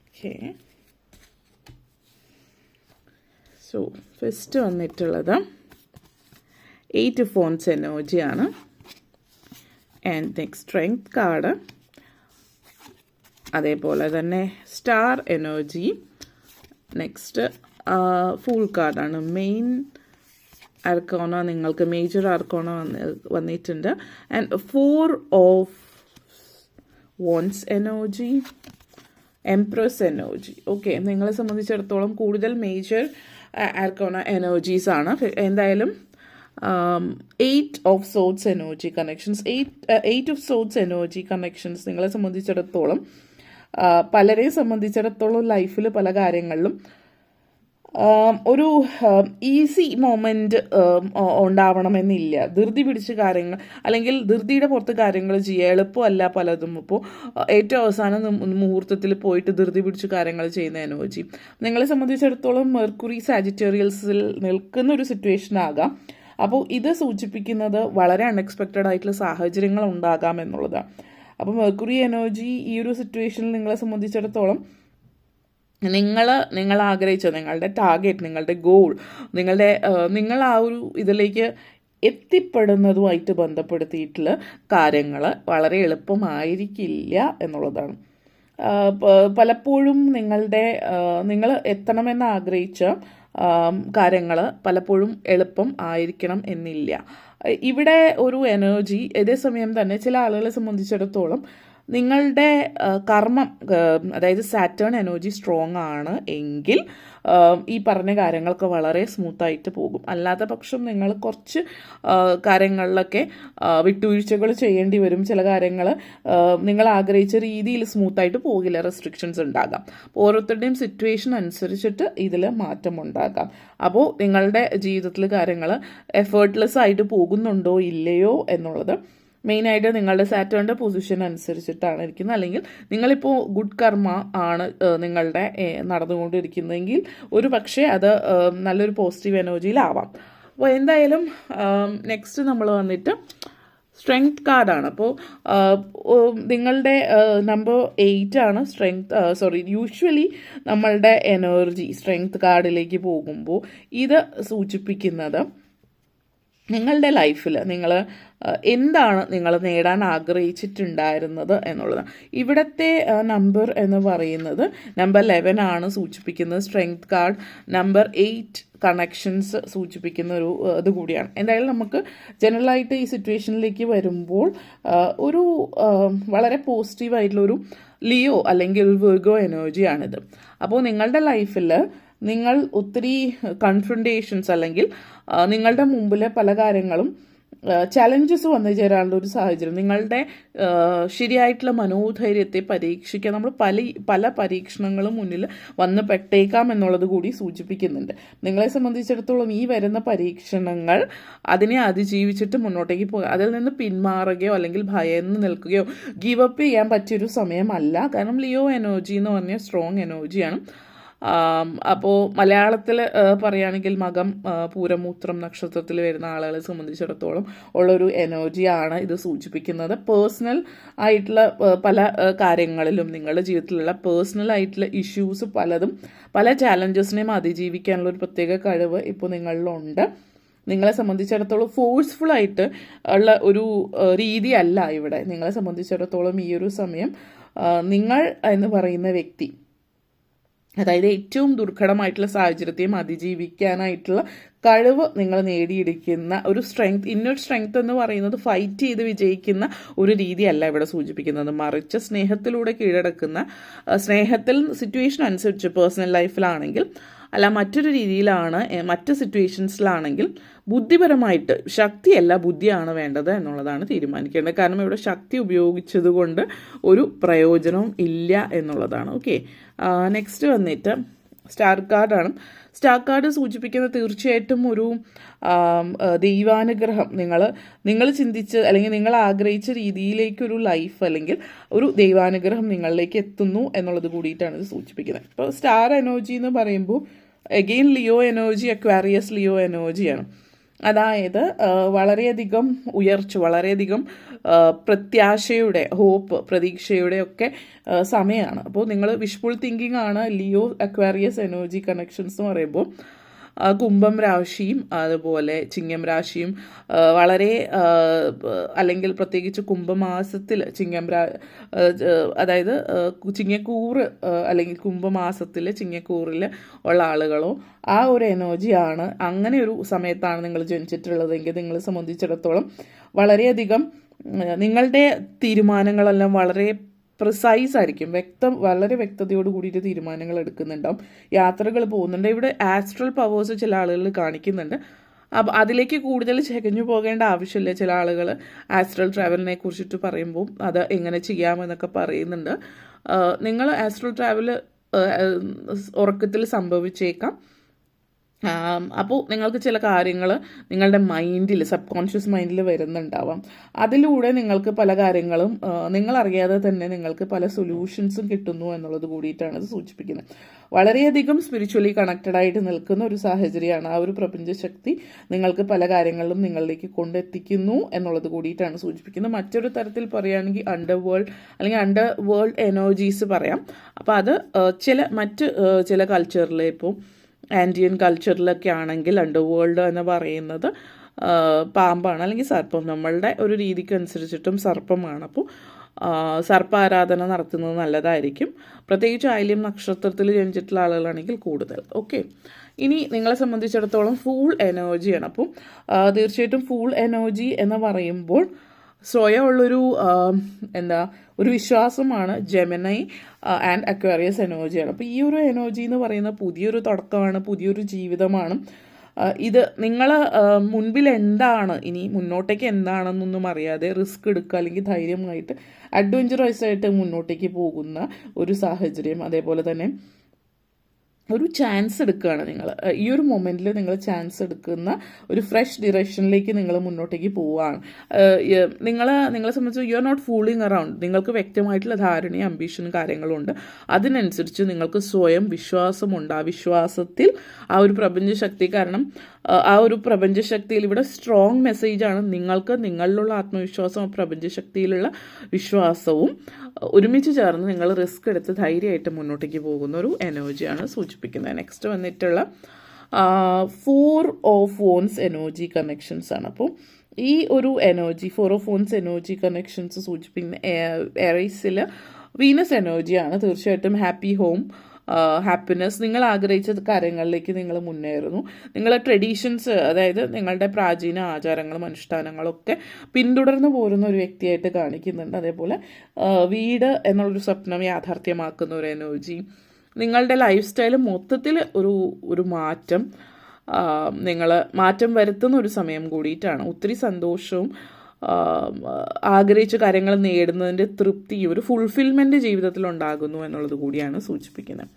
ഓക്കെ, സോ ഫസ്റ്റ് വന്നിട്ടുള്ളത് 8 ഓഫ് വൺസ് എനർജിയാണ്. ആൻഡ് നെക്സ്റ്റ് സ്ട്രെങ്ത് കാർഡ്, അതേപോലെ തന്നെ സ്റ്റാർ എനർജി, നെക്സ്റ്റ് ഫുൾ കാർഡാണ്. മെയിൻ ആർക്കോണ നിങ്ങൾക്ക് മേജർ ആർക്കോണ വന്നിട്ടുണ്ട്. And 4 of wands energy, empress energy. Okay, നിങ്ങളെ സംബന്ധിച്ചിടത്തോളം കൂടുതൽ മേജർ ആർക്കോണ എനർജീസ് ആണ്. എന്തായാലും 8 of swords energy connections, 8 of swords energy connections നിങ്ങളെ സംബന്ധിച്ചിടത്തോളം പലരെയും സംബന്ധിച്ചിടത്തോളം ലൈഫിൽ പല കാര്യങ്ങളിലും ഒരു ഈസി മൊമെൻ്റ് ഉണ്ടാവണമെന്നില്ല. ധൃതി പിടിച്ച് കാര്യങ്ങൾ അല്ലെങ്കിൽ ധൃതിയുടെ പുറത്ത് കാര്യങ്ങൾ ചെയ്യുക എളുപ്പമല്ല പലതും. ഇപ്പോൾ ഏറ്റവും അവസാനം മുഹൂർത്തത്തിൽ പോയിട്ട് ധൃതി പിടിച്ച് കാര്യങ്ങൾ ചെയ്യുന്ന എനർജി നിങ്ങളെ സംബന്ധിച്ചിടത്തോളം മെർക്കുറി സാജിറ്റേറിയൽസിൽ നിൽക്കുന്ന ഒരു സിറ്റുവേഷൻ ആകാം. അപ്പോൾ ഇത് സൂചിപ്പിക്കുന്നത് വളരെ അൺഎക്സ്പെക്റ്റഡ് ആയിട്ടുള്ള സാഹചര്യങ്ങൾ ഉണ്ടാകാം എന്നുള്ളതാണ്. അപ്പോൾ മെർക്കുറി എനർജി ഈ ഒരു സിറ്റുവേഷനിൽ നിങ്ങളെ സംബന്ധിച്ചിടത്തോളം നിങ്ങൾ ആഗ്രഹിച്ച നിങ്ങളുടെ ടാർഗറ്റ്, നിങ്ങളുടെ ഗോൾ, നിങ്ങൾ ആ ഒരു ഇതിലേക്ക് എത്തിപ്പെടുന്നതുമായിട്ട് ബന്ധപ്പെടുത്തിയിട്ടുള്ള കാര്യങ്ങൾ വളരെ എളുപ്പമായിരിക്കില്ല എന്നുള്ളതാണ്. പലപ്പോഴും നിങ്ങൾ എത്തണമെന്ന് ആഗ്രഹിച്ച കാര്യങ്ങൾ പലപ്പോഴും എളുപ്പം ആയിരിക്കണം എന്നില്ല. ഇവിടെ ഒരു എനർജി അതേ സമയം തന്നെ ചില ആളുകളെ സംബന്ധിച്ചിടത്തോളം നിങ്ങളുടെ കർമ്മം, അതായത് സാറ്റേൺ എനർജി സ്ട്രോങ് ആണ് എങ്കിൽ ഈ പറഞ്ഞ കാര്യങ്ങളൊക്കെ വളരെ സ്മൂത്തായിട്ട് പോകും. അല്ലാത്ത പക്ഷം നിങ്ങൾ കുറച്ച് കാര്യങ്ങളിലൊക്കെ വിട്ടുവീഴ്ചകൾ ചെയ്യേണ്ടി വരും. ചില കാര്യങ്ങൾ നിങ്ങൾ ആഗ്രഹിച്ച രീതിയിൽ സ്മൂത്തായിട്ട് പോകില്ല, റെസ്ട്രിക്ഷൻസ് ഉണ്ടാകാം. ഓരോരുത്തരുടെയും സിറ്റുവേഷൻ അനുസരിച്ചിട്ട് ഇതിൽ മാറ്റമുണ്ടാകാം. അപ്പോൾ നിങ്ങളുടെ ജീവിതത്തിൽ കാര്യങ്ങൾ എഫേർട്ട്ലെസ് ആയിട്ട് പോകുന്നുണ്ടോ ഇല്ലയോ എന്നുള്ളത് മെയിനായിട്ട് നിങ്ങളുടെ സാറ്റേണിൻ്റെ പൊസിഷൻ അനുസരിച്ചിട്ടാണ് ഇരിക്കുന്നത്. അല്ലെങ്കിൽ നിങ്ങളിപ്പോൾ ഗുഡ് കർമ്മ ആണ് നിങ്ങളുടെ നടന്നുകൊണ്ടിരിക്കുന്നതെങ്കിൽ ഒരു പക്ഷേ അത് നല്ലൊരു പോസിറ്റീവ് എനർജിയിലാവാം. അപ്പോൾ എന്തായാലും നെക്സ്റ്റ് നമ്മൾ വന്നിട്ട് സ്ട്രെങ്ത് കാർഡാണ്. അപ്പോൾ നിങ്ങളുടെ നമ്പർ 8 ആണ് യൂഷ്വലി നമ്മളുടെ എനർജി സ്ട്രെങ്ത് കാർഡിലേക്ക് പോകുമ്പോൾ ഇത് സൂചിപ്പിക്കുന്നത് നിങ്ങളുടെ ലൈഫിൽ നിങ്ങൾ എന്താണ് നിങ്ങൾ നേടാൻ ആഗ്രഹിച്ചിട്ടുണ്ടായിരുന്നത് എന്നുള്ളതാണ്. ഇവിടുത്തെ നമ്പർ എന്ന് പറയുന്നത് നമ്പർ 11 ആണ് സൂചിപ്പിക്കുന്നത്. സ്ട്രെങ്ത് കാർഡ് നമ്പർ 8 കണക്ഷൻസ് സൂചിപ്പിക്കുന്ന ഒരു ഇത് കൂടിയാണ്. എന്തായാലും നമുക്ക് ജനറലായിട്ട് ഈ സിറ്റുവേഷനിലേക്ക് വരുമ്പോൾ ഒരു വളരെ പോസിറ്റീവായിട്ടുള്ളൊരു ലിയോ അല്ലെങ്കിൽ ഒരു വിർഗോ എനർജിയാണിത്. അപ്പോൾ നിങ്ങളുടെ ലൈഫിൽ നിങ്ങൾ ഒത്തിരി കൺഫ്രണ്ടേഷൻസ് അല്ലെങ്കിൽ നിങ്ങളുടെ മുമ്പിൽ പല കാര്യങ്ങളും ചലഞ്ചസ് വന്നു ചേരാനുള്ള ഒരു സാഹചര്യം, നിങ്ങളുടെ ശരിയായിട്ടുള്ള മനോധൈര്യത്തെ പരീക്ഷിക്കാൻ നമ്മൾ പല പരീക്ഷണങ്ങളും മുന്നിൽ വന്ന് പെട്ടേക്കാം എന്നുള്ളത് കൂടി സൂചിപ്പിക്കുന്നുണ്ട്. നിങ്ങളെ സംബന്ധിച്ചിടത്തോളം ഈ വരുന്ന പരീക്ഷണങ്ങൾ അതിനെ അതിജീവിച്ചിട്ട് മുന്നോട്ടേക്ക് പോകുക, അതിൽ നിന്ന് പിന്മാറുകയോ അല്ലെങ്കിൽ ഭയന്ന് നിൽക്കുകയോ ഗീവ് അപ്പ് ചെയ്യാൻ പറ്റിയൊരു സമയമല്ല. കാരണം ലിയോ എനർജി എന്ന് പറഞ്ഞാൽ സ്ട്രോങ് എനർജിയാണ്. അപ്പോൾ മലയാളത്തിൽ പറയുകയാണെങ്കിൽ മകം പൂരമൂത്രം നക്ഷത്രത്തിൽ വരുന്ന ആളുകളെ സംബന്ധിച്ചിടത്തോളം ഉള്ളൊരു എനർജിയാണ് ഇത് സൂചിപ്പിക്കുന്നത്. പേഴ്സണൽ ആയിട്ടുള്ള പല കാര്യങ്ങളിലും നിങ്ങളുടെ ജീവിതത്തിലുള്ള പേഴ്സണൽ ആയിട്ടുള്ള ഇഷ്യൂസ് പലതും പല ചാലഞ്ചസിനെയും അതിജീവിക്കാനുള്ള ഒരു പ്രത്യേക കഴിവ് ഇപ്പോൾ നിങ്ങളിലുണ്ട്. നിങ്ങളെ സംബന്ധിച്ചിടത്തോളം ഫോഴ്സ്ഫുള്ളായിട്ട് ഉള്ള ഒരു രീതിയല്ല ഇവിടെ. നിങ്ങളെ സംബന്ധിച്ചിടത്തോളം ഈ ഒരു സമയം നിങ്ങൾ എന്ന് പറയുന്ന വ്യക്തി അതായത് ഏറ്റവും ദുർഘടമായിട്ടുള്ള സാഹചര്യത്തെയും അതിജീവിക്കാനായിട്ടുള്ള കഴിവ് നിങ്ങൾ നേടിയെടുക്കുന്ന ഒരു സ്ട്രെങ്ത്, ഇന്നർ സ്ട്രെങ്ത് എന്ന് പറയുന്നത് ഫൈറ്റ് ചെയ്ത് വിജയിക്കുന്ന ഒരു രീതിയല്ല ഇവിടെ സൂചിപ്പിക്കുന്നത്, മറിച്ച് സ്നേഹത്തിലൂടെ കീഴടക്കുന്ന, സ്നേഹത്തിൽ സിറ്റുവേഷൻ അനുസരിച്ച് പേഴ്സണൽ ലൈഫിലാണെങ്കിൽ അല്ല മറ്റൊരു രീതിയിലാണ്, മറ്റ് സിറ്റുവേഷൻസിലാണെങ്കിൽ ബുദ്ധിപരമായിട്ട്, ശക്തിയല്ല ബുദ്ധിയാണ് വേണ്ടത് എന്നുള്ളതാണ് തീരുമാനിക്കേണ്ടത്. കാരണം ഇവിടെ ശക്തി ഉപയോഗിച്ചത് കൊണ്ട് ഒരു പ്രയോജനവും ഇല്ല എന്നുള്ളതാണ്. ഓക്കെ, നെക്സ്റ്റ് വന്നിട്ട് സ്റ്റാർ കാർഡാണ്. സ്റ്റാർ കാർഡ് സൂചിപ്പിക്കുന്നത് തീർച്ചയായിട്ടും ഒരു ദൈവാനുഗ്രഹം, നിങ്ങൾ ചിന്തിച്ച് അല്ലെങ്കിൽ നിങ്ങൾ ആഗ്രഹിച്ച രീതിയിലേക്കൊരു ലൈഫ് അല്ലെങ്കിൽ ഒരു ദൈവാനുഗ്രഹം നിങ്ങളിലേക്ക് എത്തുന്നു എന്നുള്ളത് കൂടിയിട്ടാണ് ഇത് സൂചിപ്പിക്കുന്നത്. ഇപ്പോൾ സ്റ്റാർ എനർജി എന്ന് പറയുമ്പോൾ എഗെയിൻ ലിയോ എനർജി, അക്വാരിയസ് ലിയോ എനർജിയാണ്. അതായത് വളരെയധികം ഉയർച്ച, വളരെയധികം പ്രത്യാശയുടെ, ഹോപ്പ്, പ്രതീക്ഷയുടെ ഒക്കെ സമയമാണ്. അപ്പോൾ നിങ്ങൾ വിഷ്ഫുൾ തിങ്കിങ് ആണ് ലിയോ അക്വാരിയസ് എനർജി കണക്ഷൻസ് എന്ന് പറയുമ്പോൾ. കുംഭം രാശിയും അതുപോലെ ചിങ്ങം രാശിയും വളരെ, അല്ലെങ്കിൽ പ്രത്യേകിച്ച് കുംഭമാസത്തിൽ അതായത് ചിങ്ങക്കൂറ് അല്ലെങ്കിൽ കുംഭമാസത്തിൽ ചിങ്ങക്കൂറിൽ ഉള്ള ആളുകളോ ആ ഒരു എനർജിയാണ്, അങ്ങനെ ഒരു സമയത്താണ് നിങ്ങൾ ജനിച്ചിട്ടുള്ളതെങ്കിൽ നിങ്ങളെ സംബന്ധിച്ചിടത്തോളം വളരെയധികം നിങ്ങളുടെ തീരുമാനങ്ങളെല്ലാം വളരെ പ്രിസൈസ് ആയിരിക്കും, വളരെ വ്യക്തതയോട് കൂടിയിട്ട് തീരുമാനങ്ങൾ എടുക്കുന്നുണ്ടാവും, യാത്രകൾ പോകുന്നുണ്ട്. ഇവിടെ ആസ്ട്രൽ പവേഴ്സ് ചില ആളുകൾ കാണിക്കുന്നുണ്ട്. അപ്പം അതിലേക്ക് കൂടുതൽ ചകഞ്ഞു പോകേണ്ട ആവശ്യമില്ല. ചില ആളുകൾ ആസ്ട്രൽ ട്രാവലിനെ കുറിച്ചിട്ട് പറയുമ്പോൾ അത് എങ്ങനെ ചെയ്യാമെന്നൊക്കെ പറയുന്നുണ്ട്. നിങ്ങൾ ആസ്ട്രൽ ട്രാവൽ ഉറക്കത്തിൽ സംഭവിച്ചേക്കാം. അപ്പോൾ നിങ്ങൾക്ക് ചില കാര്യങ്ങൾ നിങ്ങളുടെ മൈൻഡിൽ, സബ് കോൺഷ്യസ് മൈൻഡിൽ വരുന്നുണ്ടാവാം. അതിലൂടെ നിങ്ങൾക്ക് പല കാര്യങ്ങളും നിങ്ങളറിയാതെ തന്നെ നിങ്ങൾക്ക് പല സൊല്യൂഷൻസും കിട്ടുന്നു എന്നുള്ളത് കൂടിയിട്ടാണ് ഇത് സൂചിപ്പിക്കുന്നത്. വളരെയധികം സ്പിരിച്വലി കണക്റ്റഡ് ആയിട്ട് നിൽക്കുന്ന ഒരു സാഹചര്യമാണ്. ആ ഒരു പ്രപഞ്ചശക്തി നിങ്ങൾക്ക് പല കാര്യങ്ങളിലും നിങ്ങളിലേക്ക് കൊണ്ടെത്തിക്കുന്നു എന്നുള്ളത് കൂടിയിട്ടാണ് സൂചിപ്പിക്കുന്നത്. മറ്റൊരു തരത്തിൽ പറയുകയാണെങ്കിൽ അണ്ടർ വേൾഡ് എനർജീസ് പറയാം. അപ്പോൾ അത് ചില കൾച്ചറിൽ, ഇപ്പോൾ ആൻഡിയൻ കൾച്ചറിലൊക്കെ ആണെങ്കിൽ അണ്ടർ വേൾഡ് എന്ന് പറയുന്നത് പാമ്പാണ് അല്ലെങ്കിൽ സർപ്പം. നമ്മളുടെ ഒരു രീതിക്ക് അനുസരിച്ചിട്ടും സർപ്പമാണ്. അപ്പോൾ സർപ്പ ആരാധന നടത്തുന്നത് നല്ലതായിരിക്കും, പ്രത്യേകിച്ച് ആയില്യം നക്ഷത്രത്തിൽ ജനിച്ചിട്ടുള്ള ആളുകളാണെങ്കിൽ കൂടുതൽ. ഓക്കെ, ഇനി നിങ്ങളെ സംബന്ധിച്ചിടത്തോളം ഫൂൾ എനർജിയാണ്. അപ്പോൾ തീർച്ചയായിട്ടും ഫൂൾ എനർജി എന്ന് പറയുമ്പോൾ സ്വയം ഉള്ളൊരു ഒരു വിശ്വാസമാണ്. ജെമിനി ആൻഡ് അക്വേറിയസ് എനർജിയാണ്. അപ്പോൾ ഈ ഒരു എനർജി എന്ന് പറയുന്ന പുതിയൊരു തുടക്കമാണ്, പുതിയൊരു ജീവിതമാണ്. ഇത് നിങ്ങൾ മുൻപിൽ എന്താണ്, ഇനി മുന്നോട്ടേക്ക് എന്താണെന്നൊന്നും അറിയാതെ റിസ്ക് എടുക്കുക അല്ലെങ്കിൽ ധൈര്യമായിട്ട് അഡ്വഞ്ചറസ് ആയിട്ട് മുന്നോട്ടേക്ക് പോകുന്ന ഒരു സാഹചര്യം. അതേപോലെ തന്നെ ഒരു ചാൻസ് എടുക്കുകയാണ് നിങ്ങൾ. ഈ ഒരു മൊമെൻറ്റിൽ നിങ്ങൾ ചാൻസ് എടുക്കുന്ന ഒരു ഫ്രഷ് ഡിറക്ഷനിലേക്ക് നിങ്ങൾ മുന്നോട്ടേക്ക് പോവുകയാണ്. നിങ്ങളെ സംബന്ധിച്ച് you are not fooling around. നിങ്ങൾക്ക് വ്യക്തമായിട്ടുള്ള ധാരണയും അംബീഷനും കാര്യങ്ങളും ഉണ്ട്. അതിനനുസരിച്ച് നിങ്ങൾക്ക് സ്വയം വിശ്വാസമുണ്ട്. ആ വിശ്വാസത്തിൽ ആ ഒരു പ്രപഞ്ചശക്തി, കാരണം ആ ഒരു പ്രപഞ്ചശക്തിയിൽ ഇവിടെ സ്ട്രോങ് മെസ്സേജാണ്. നിങ്ങൾക്ക് നിങ്ങളിലുള്ള ആത്മവിശ്വാസവും പ്രപഞ്ചശക്തിയിലുള്ള വിശ്വാസവും ഒരുമിച്ച് ചേർന്ന് നിങ്ങൾ റിസ്ക് എടുത്ത് ധൈര്യമായിട്ട് മുന്നോട്ടേക്ക് പോകുന്ന ഒരു എനർജിയാണ് സൂചിപ്പിക്കുന്നത്. നെക്സ്റ്റ് വന്നിട്ടുള്ള 4 ഓഫ് വോൺസ് എനർജി കണക്ഷൻസ് ആണ്. അപ്പോൾ ഈ ഒരു energy 4 of wands energy connections സൂചിപ്പിക്കുന്ന എറൈസിൽ വീനസ് എനർജിയാണ്. തീർച്ചയായിട്ടും ഹാപ്പി ഹോം, ഹാപ്പിനെസ്, നിങ്ങൾ ആഗ്രഹിച്ച കാര്യങ്ങളിലേക്ക് നിങ്ങൾ മുന്നേറുന്നു. നിങ്ങളുടെ ട്രഡീഷൻസ്, അതായത് നിങ്ങളുടെ പ്രാചീന ആചാരങ്ങളും അനുഷ്ഠാനങ്ങളൊക്കെ പിന്തുടർന്നു പോരുന്ന ഒരു വ്യക്തിയായിട്ട് കാണിക്കുന്നുണ്ട്. അതേപോലെ വീട് എന്നുള്ളൊരു സ്വപ്നം യാഥാർത്ഥ്യമാക്കുന്ന ഒരു എനർജി, നിങ്ങളുടെ ലൈഫ് സ്റ്റൈൽ മൊത്തത്തിൽ ഒരു മാറ്റം വരുത്തുന്ന ഒരു സമയം കൂടിയിട്ടാണ്. ഒത്തിരി സന്തോഷവും ആഗ്രഹിച്ച കാര്യങ്ങൾ നേടുന്നതിൻ്റെ തൃപ്തിയും ഒരു ഫുൾഫിൽമെൻറ്റ് ജീവിതത്തിൽ ഉണ്ടാകുന്നു എന്നുള്ളത് കൂടിയാണ് സൂചിപ്പിക്കുന്നത്.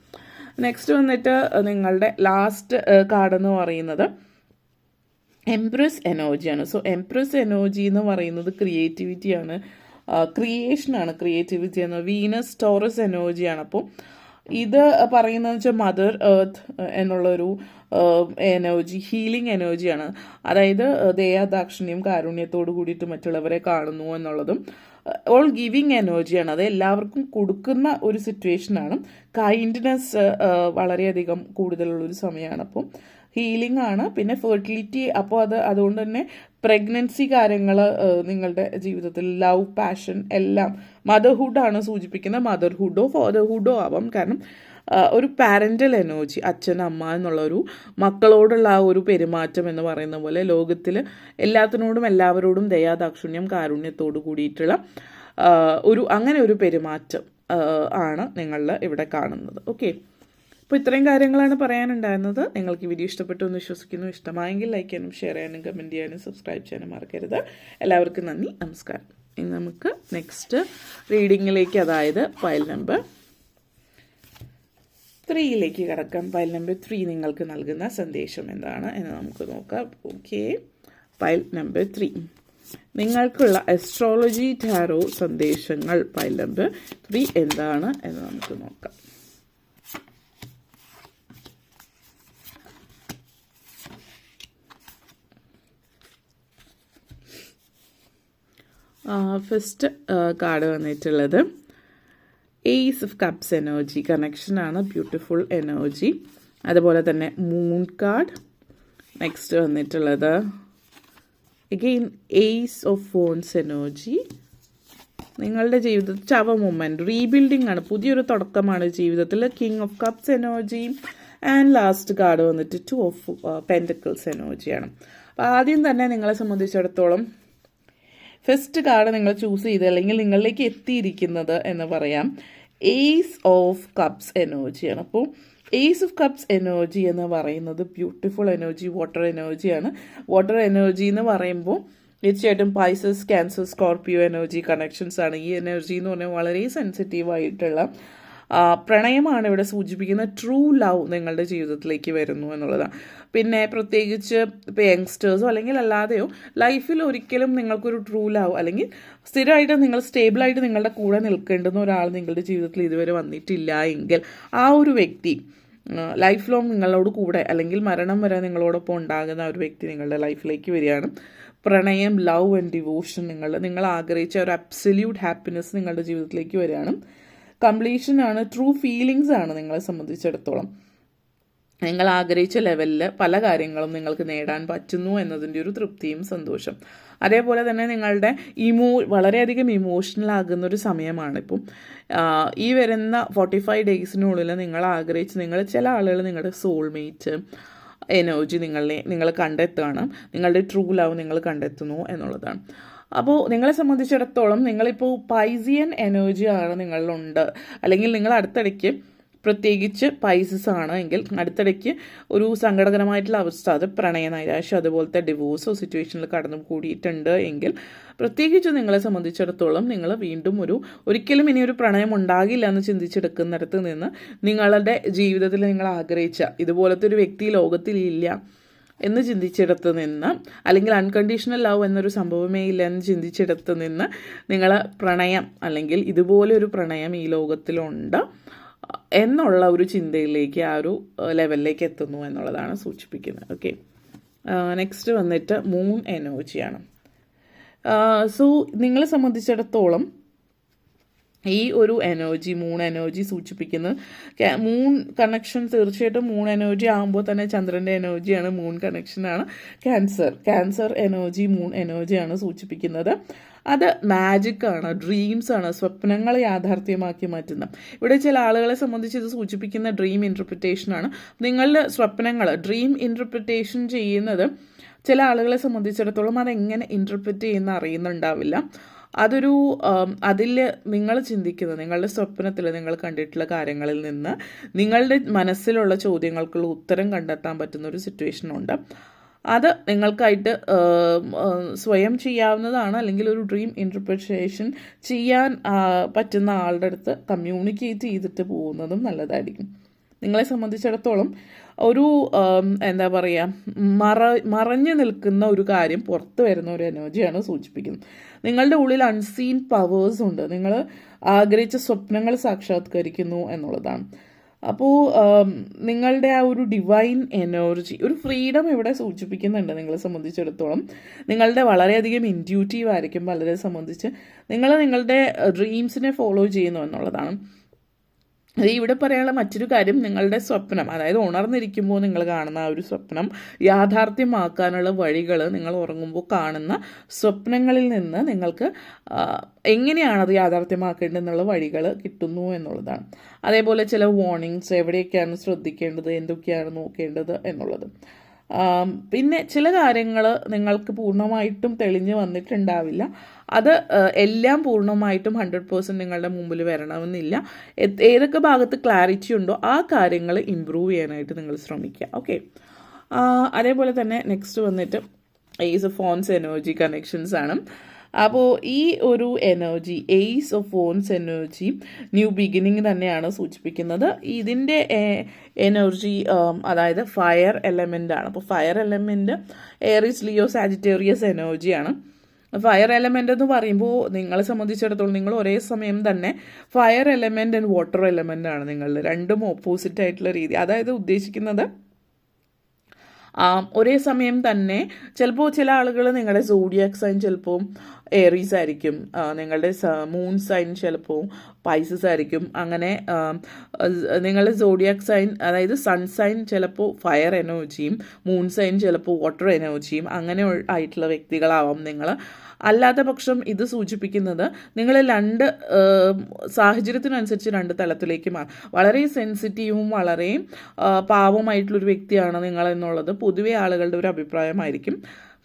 നെക്സ്റ്റ് വന്നിട്ട് നിങ്ങളുടെ ലാസ്റ്റ് കാർഡ് എന്ന് പറയുന്നത് എംപ്രസ് എനർജിയാണ്. സോ എംപ്രസ് എനർജി എന്ന് പറയുന്നത് ക്രിയേറ്റിവിറ്റിയാണ്, ക്രിയേഷനാണ്. ക്രിയേറ്റിവിറ്റി എന്ന വീനസ് ടോറസ് എനർജിയാണ്. അപ്പോൾ ഇത് പറയുന്നതെന്ന് വെച്ചാൽ മദർ എർത്ത് എന്നുള്ളൊരു എനർജി, ഹീലിംഗ് എനർജിയാണ്. അതായത് ദയാദാക്ഷിണ്യം, കാരുണ്യത്തോട് കൂടിയിട്ട് മറ്റുള്ളവരെ കാണുന്നു എന്നുള്ളതും ഓൾ ഗിവിങ് എനർജിയാണ്. അത് എല്ലാവർക്കും കൊടുക്കുന്ന ഒരു സിറ്റുവേഷനാണ്. കൈൻഡ്നെസ് വളരെയധികം കൂടുതലുള്ളൊരു സമയമാണ്. അപ്പോൾ ഹീലിംഗ് ആണ്. പിന്നെ ഫെർട്ടിലിറ്റി, അപ്പോൾ അതുകൊണ്ട് തന്നെ പ്രഗ്നൻസി കാര്യങ്ങൾ നിങ്ങളുടെ ജീവിതത്തിൽ, ലവ്, പാഷൻ എല്ലാം മദർഹുഡാണ് സൂചിപ്പിക്കുന്നത്. മദർഹുഡോ ഫാദർഹുഡോ ആവാം. കാരണം ഒരു പാരൻ്റൽ എനർജി, അച്ഛൻ അമ്മ എന്നുള്ളൊരു മക്കളോടുള്ള ആ ഒരു പെരുമാറ്റം എന്ന് പറയുന്ന പോലെ ലോകത്തിൽ എല്ലാത്തിനോടും എല്ലാവരോടും ദയാദാക്ഷിണ്യം കാരുണ്യത്തോടു കൂടിയിട്ടുള്ള അങ്ങനെ ഒരു പെരുമാറ്റം ആണ് നിങ്ങൾ ഇവിടെ കാണുന്നത്. ഓക്കെ, അപ്പോൾ ഇത്രയും കാര്യങ്ങളാണ് പറയാനുണ്ടായിരുന്നത്. നിങ്ങൾക്ക് ഈ വീഡിയോ ഇഷ്ടപ്പെട്ടു എന്ന് വിശ്വസിക്കുന്നു. ഇഷ്ടമായെങ്കിൽ ലൈക്ക് ചെയ്യാനും ഷെയർ ചെയ്യാനും കമൻറ്റ് ചെയ്യാനും സബ്സ്ക്രൈബ് ചെയ്യാനും മറക്കരുത്. എല്ലാവർക്കും നന്ദി, നമസ്കാരം. ഇനി നമുക്ക് നെക്സ്റ്റ് റീഡിങ്ങിലേക്ക്, അതായത് ഫയൽ നമ്പർ 3യിലേക്ക് കിടക്കാം. ഫയൽ നമ്പർ 3 നിങ്ങൾക്ക് നൽകുന്ന സന്ദേശം എന്താണ് എന്ന് നമുക്ക് നോക്കാം. ഓക്കെ, ഫയൽ നമ്പർ 3 നിങ്ങൾക്കുള്ള അസ്ട്രോളജി ടാരോ സന്ദേശങ്ങൾ ഫയൽ നമ്പർ 3 എന്താണ് എന്ന് നമുക്ക് നോക്കാം. ഫസ്റ്റ് കാർഡ് വന്നിട്ടുള്ളത് ഏസ് ഓഫ് കപ്സ് എനർജി കണക്ഷനാണ്, ബ്യൂട്ടിഫുൾ എനർജി. അതുപോലെ തന്നെ മൂൺ കാർഡ്. നെക്സ്റ്റ് വന്നിട്ടുള്ളത് അഗെയിൻ ഏസ് ഓഫ് ഫോൺസ് എനർജി. നിങ്ങളുടെ ജീവിതത്തിൽ ചവ മൊമെൻറ്റ്, റീബിൽഡിംഗ് ആണ്, പുതിയൊരു തുടക്കമാണ് ജീവിതത്തിൽ. King of cups energy. And last card വന്നിട്ട് 2 ഓഫ് പെൻറ്റക്കിൾസ് എനർജിയാണ്. അപ്പോൾ ആദ്യം തന്നെ നിങ്ങളെ സംബന്ധിച്ചിടത്തോളം ഫസ്റ്റ് കാർഡ് നിങ്ങൾ ചൂസ് ചെയ്ത് അല്ലെങ്കിൽ നിങ്ങളിലേക്ക് എത്തിയിരിക്കുന്നത് എന്ന് പറയാം ഏസ് ഓഫ് കപ്സ് എനർജിയാണ്. അപ്പോൾ ഏസ് ഓഫ് കപ്സ് എനർജി എന്ന് പറയുന്നത് ബ്യൂട്ടിഫുൾ എനർജി, വാട്ടർ എനർജിയാണ്. വാട്ടർ എനർജി എന്ന് പറയുമ്പോൾ തീർച്ചയായിട്ടും Pisces, cancer, Scorpio energy connections ആണ്. ഈ എനർജി എന്ന് പറഞ്ഞാൽ വളരെ സെൻസിറ്റീവായിട്ടുള്ള പ്രണയമാണ് ഇവിടെ സൂചിപ്പിക്കുന്ന. ട്രൂ ലവ് നിങ്ങളുടെ ജീവിതത്തിലേക്ക് വരുന്നു എന്നുള്ളതാണ്. പിന്നെ പ്രത്യേകിച്ച് ഇപ്പോൾ യങ്സ്റ്റേഴ്സോ അല്ലെങ്കിൽ അല്ലാതെയോ ലൈഫിൽ ഒരിക്കലും നിങ്ങൾക്കൊരു ട്രൂ ലവ് അല്ലെങ്കിൽ സ്ഥിരമായിട്ട് നിങ്ങൾ സ്റ്റേബിളായിട്ട് നിങ്ങളുടെ കൂടെ നിൽക്കേണ്ടുന്ന ഒരാൾ നിങ്ങളുടെ ജീവിതത്തിൽ ഇതുവരെ വന്നിട്ടില്ല എങ്കിൽ ആ ഒരു വ്യക്തി ലൈഫ് ലോങ് നിങ്ങളോട് കൂടെ അല്ലെങ്കിൽ മരണം വരെ നിങ്ങളോടൊപ്പം ഉണ്ടാകുന്ന ഒരു വ്യക്തി നിങ്ങളുടെ ലൈഫിലേക്ക് വരികയാണ്. പ്രണയം, ലവ് ആൻഡ് ഡിവോഷൻ, നിങ്ങൾ ആഗ്രഹിച്ച ഒരു അബ്സല്യൂട്ട് ഹാപ്പിനെസ് നിങ്ങളുടെ ജീവിതത്തിലേക്ക് വരികയാണ്. കംപ്ലീഷൻ ആണ്, ട്രൂ ഫീലിങ്സ് ആണ് നിങ്ങളെ സംബന്ധിച്ചിടത്തോളം. നിങ്ങൾ ആഗ്രഹിച്ച ലെവലിൽ പല കാര്യങ്ങളും നിങ്ങൾക്ക് നേടാൻ പറ്റുന്നു എന്നതിൻ്റെ ഒരു തൃപ്തിയും സന്തോഷം. അതേപോലെ തന്നെ നിങ്ങളുടെ വളരെയധികം ഇമോഷണൽ ആകുന്ന ഒരു സമയമാണ് ഇപ്പം. ഈ വരുന്ന 45 ഡേയ്സിനുള്ളിൽ നിങ്ങൾ ചില ആളുകൾ നിങ്ങളുടെ സോൾമേറ്റ് എനർജി നിങ്ങൾ കണ്ടെത്തുകയാണ്. നിങ്ങളുടെ ട്രൂ ലവ് നിങ്ങൾ കണ്ടെത്തുന്നു എന്നുള്ളതാണ്. അപ്പോൾ നിങ്ങളെ സംബന്ധിച്ചിടത്തോളം നിങ്ങളിപ്പോൾ പൈസിയൻ എനർജി ആണ് നിങ്ങളിലുണ്ട്, അല്ലെങ്കിൽ നിങ്ങൾ അടുത്തിടയ്ക്ക് പ്രത്യേകിച്ച് പൈസസ് ആണ് എങ്കിൽ അടുത്തിടയ്ക്ക് ഒരു സങ്കടകരമായിട്ടുള്ള അവസ്ഥ, അത് പ്രണയ നൈരാശ്യം അതുപോലത്തെ ഡിവോഴ്സോ സിറ്റുവേഷനിൽ കടന്നു കൂടിയിട്ടുണ്ട് എങ്കിൽ പ്രത്യേകിച്ച് നിങ്ങളെ സംബന്ധിച്ചിടത്തോളം നിങ്ങൾ വീണ്ടും ഒരിക്കലും ഇനി ഒരു പ്രണയം ഉണ്ടാകില്ല എന്ന് ചിന്തിച്ചെടുക്കുന്നിടത്ത് നിന്ന് നിങ്ങളുടെ ജീവിതത്തിൽ നിങ്ങൾ ആഗ്രഹിച്ച ഇതുപോലത്തെ ഒരു വ്യക്തി ലോകത്തിലില്ല എന്ന് ചിന്തിച്ചിടത്ത് നിന്ന്, അല്ലെങ്കിൽ അൺകണ്ടീഷണൽ ലവ് എന്നൊരു സംഭവമേ ഇല്ല എന്ന് ചിന്തിച്ചിടത്ത് നിന്ന് നിങ്ങൾ പ്രണയം അല്ലെങ്കിൽ ഇതുപോലെ ഒരു പ്രണയം ഈ ലോകത്തിലുണ്ട് എന്നുള്ള ഒരു ചിന്തയിലേക്ക്, ആ ഒരു ലെവലിലേക്ക് എത്തുന്നു എന്നുള്ളതാണ് സൂചിപ്പിക്കുന്നത്. ഓക്കെ, നെക്സ്റ്റ് വന്നിട്ട് മൂൺ എനർജിയാണ്. സോ നിങ്ങളെ സംബന്ധിച്ചിടത്തോളം ഈ ഒരു എനർജി, മൂൺ എനർജി സൂചിപ്പിക്കുന്നത് മൂൺ കണക്ഷൻ തീർച്ചയായിട്ടും മൂൺ എനർജി ആകുമ്പോൾ തന്നെ ചന്ദ്രൻ്റെ എനർജിയാണ്, മൂൺ കണക്ഷനാണ്. ക്യാൻസർ എനർജി മൂൺ എനർജിയാണ് സൂചിപ്പിക്കുന്നത്. അത് മാജിക്കാണ്, ഡ്രീംസാണ്, സ്വപ്നങ്ങളെ യാഥാർത്ഥ്യമാക്കി മാറ്റുന്ന. ഇവിടെ ചില ആളുകളെ സംബന്ധിച്ച് ഇത് സൂചിപ്പിക്കുന്ന ഡ്രീം ഇൻ്റർപ്രിറ്റേഷനാണ്. നിങ്ങളുടെ സ്വപ്നങ്ങൾ ഡ്രീം ഇൻ്റർപ്രിറ്റേഷൻ ചെയ്യുന്നത് ചില ആളുകളെ സംബന്ധിച്ചിടത്തോളം അതെങ്ങനെ ഇൻ്റർപ്രിറ്റ് ചെയ്യുന്ന അറിയുന്നുണ്ടാവില്ല. അതിൽ നിങ്ങൾ ചിന്തിക്കുന്നത്, നിങ്ങളുടെ സ്വപ്നത്തിൽ നിങ്ങൾ കണ്ടിട്ടുള്ള കാര്യങ്ങളിൽ നിന്ന് നിങ്ങളുടെ മനസ്സിലുള്ള ചോദ്യങ്ങൾക്കുള്ള ഉത്തരം കണ്ടെത്താൻ പറ്റുന്ന ഒരു സിറ്റുവേഷനുണ്ട്. അത് നിങ്ങൾക്കായിട്ട് സ്വയം ചെയ്യാവുന്നതാണ്, അല്ലെങ്കിൽ ഒരു ഡ്രീം ഇൻ്റർപ്രിറ്റേഷൻ ചെയ്യാൻ പറ്റുന്ന ആളുടെ അടുത്ത് കമ്മ്യൂണിക്കേറ്റ് ചെയ്തിട്ട് പോകുന്നതും നല്ലതായിരിക്കും. നിങ്ങളെ സംബന്ധിച്ചിടത്തോളം ഒരു എന്താ പറയുക, മറഞ്ഞു നിൽക്കുന്ന ഒരു കാര്യം പുറത്ത് വരുന്ന ഒരു എനർജിയാണ് സൂചിപ്പിക്കുന്നത്. നിങ്ങളുടെ ഉള്ളിൽ അൺസീൻ പവേഴ്സ് ഉണ്ട്, നിങ്ങൾ ആഗ്രഹിച്ച സ്വപ്നങ്ങൾ സാക്ഷാത്കരിക്കുന്നു എന്നുള്ളതാണ്. അപ്പോൾ നിങ്ങളുടെ ആ ഒരു ഡിവൈൻ എനർജി, ഒരു ഫ്രീഡം ഇവിടെ സൂചിപ്പിക്കുന്നുണ്ട് നിങ്ങളെ സംബന്ധിച്ചിടത്തോളം. നിങ്ങളുടെ വളരെയധികം ഇൻറ്റ്യൂട്ടീവ് ആയിരിക്കും പലരെ സംബന്ധിച്ച്. നിങ്ങൾ നിങ്ങളുടെ ഡ്രീംസിനെ ഫോളോ ചെയ്യുന്നു എന്നുള്ളതാണ്. അത് ഇവിടെ പറയാനുള്ള മറ്റൊരു കാര്യം, നിങ്ങളുടെ സ്വപ്നം, അതായത് ഉണർന്നിരിക്കുമ്പോൾ നിങ്ങൾ കാണുന്ന ആ ഒരു സ്വപ്നം യാഥാർത്ഥ്യമാക്കാനുള്ള വഴികൾ, നിങ്ങൾ ഉറങ്ങുമ്പോൾ കാണുന്ന സ്വപ്നങ്ങളിൽ നിന്ന് നിങ്ങൾക്ക് എങ്ങനെയാണത് യാഥാർത്ഥ്യമാക്കേണ്ടതെന്നുള്ള വഴികൾ കിട്ടുന്നു എന്നുള്ളതാണ്. അതേപോലെ ചില വാർണിങ്സ്, എവിടെയൊക്കെയാണ് ശ്രദ്ധിക്കേണ്ടത്, എന്തൊക്കെയാണ് നോക്കേണ്ടത് എന്നുള്ളത്. പിന്നെ ചില കാര്യങ്ങൾ നിങ്ങൾക്ക് പൂർണ്ണമായിട്ടും തെളിഞ്ഞു വന്നിട്ടുണ്ടാവില്ല. അത് എല്ലാം പൂർണ്ണമായിട്ടും 100% നിങ്ങളുടെ മുമ്പിൽ വരണമെന്നില്ല. ഏതൊക്കെ ഭാഗത്ത് ക്ലാരിറ്റി ഉണ്ടോ ആ കാര്യങ്ങൾ ഇമ്പ്രൂവ് ചെയ്യാനായിട്ട് നിങ്ങൾ ശ്രമിക്കുക. ഓക്കെ, അതേപോലെ തന്നെ നെക്സ്റ്റ് വന്നിട്ട് ഏസ് ഓഫ് ഫോൺസ് എനർജി കണക്ഷൻസ് ആണ്. അപ്പോൾ ഈ ഒരു എനർജി, ഏസ് ഓഫ് ഫോൺസ് എനർജി ന്യൂ ബിഗിനിങ് തന്നെയാണ് സൂചിപ്പിക്കുന്നത്. ഇതിൻ്റെ എനർജി അതായത് ഫയർ എലമെൻ്റ് ആണ്. അപ്പോൾ fire element Aries Leo Sagittarius എനർജിയാണ്. ഫയർ എലമെൻ്റ് എന്ന് പറയുമ്പോൾ നിങ്ങളെ സംബന്ധിച്ചിടത്തോളം നിങ്ങൾ ഒരേ സമയം തന്നെ fire element and water element ആണ്. നിങ്ങൾ രണ്ടും ഓപ്പോസിറ്റ് ആയിട്ടുള്ള രീതി, അതായത് ഉദ്ദേശിക്കുന്നത് ഒരേ സമയം തന്നെ ചിലപ്പോൾ ചില ആളുകൾ നിങ്ങളുടെ സോഡിയാക് സൈൻ ചിലപ്പോൾ ഏറീസ് ആയിരിക്കും, നിങ്ങളുടെ മൂൺ സൈൻ ചിലപ്പോൾ പൈസസ് ആയിരിക്കും. അങ്ങനെ നിങ്ങളുടെ സോഡിയാക് സൈൻ അതായത് സൺ സൈൻ ചിലപ്പോൾ ഫയർ എനർജിയും മൂൺ സൈൻ ചിലപ്പോൾ വാട്ടർ എനർജിയും അങ്ങനെ ആയിട്ടുള്ള വ്യക്തികളാവാം നിങ്ങൾ. അല്ലാത്ത പക്ഷം ഇത് സൂചിപ്പിക്കുന്നത് നിങ്ങൾ രണ്ട് സാഹചര്യത്തിനനുസരിച്ച് രണ്ട് തലത്തിലേക്ക് മാറും. വളരെ സെൻസിറ്റീവും വളരെ പാവമായിട്ടുള്ളൊരു വ്യക്തിയാണ് നിങ്ങൾ എന്നുള്ളത് പൊതുവെ ആളുകളുടെ ഒരു അഭിപ്രായമായിരിക്കും.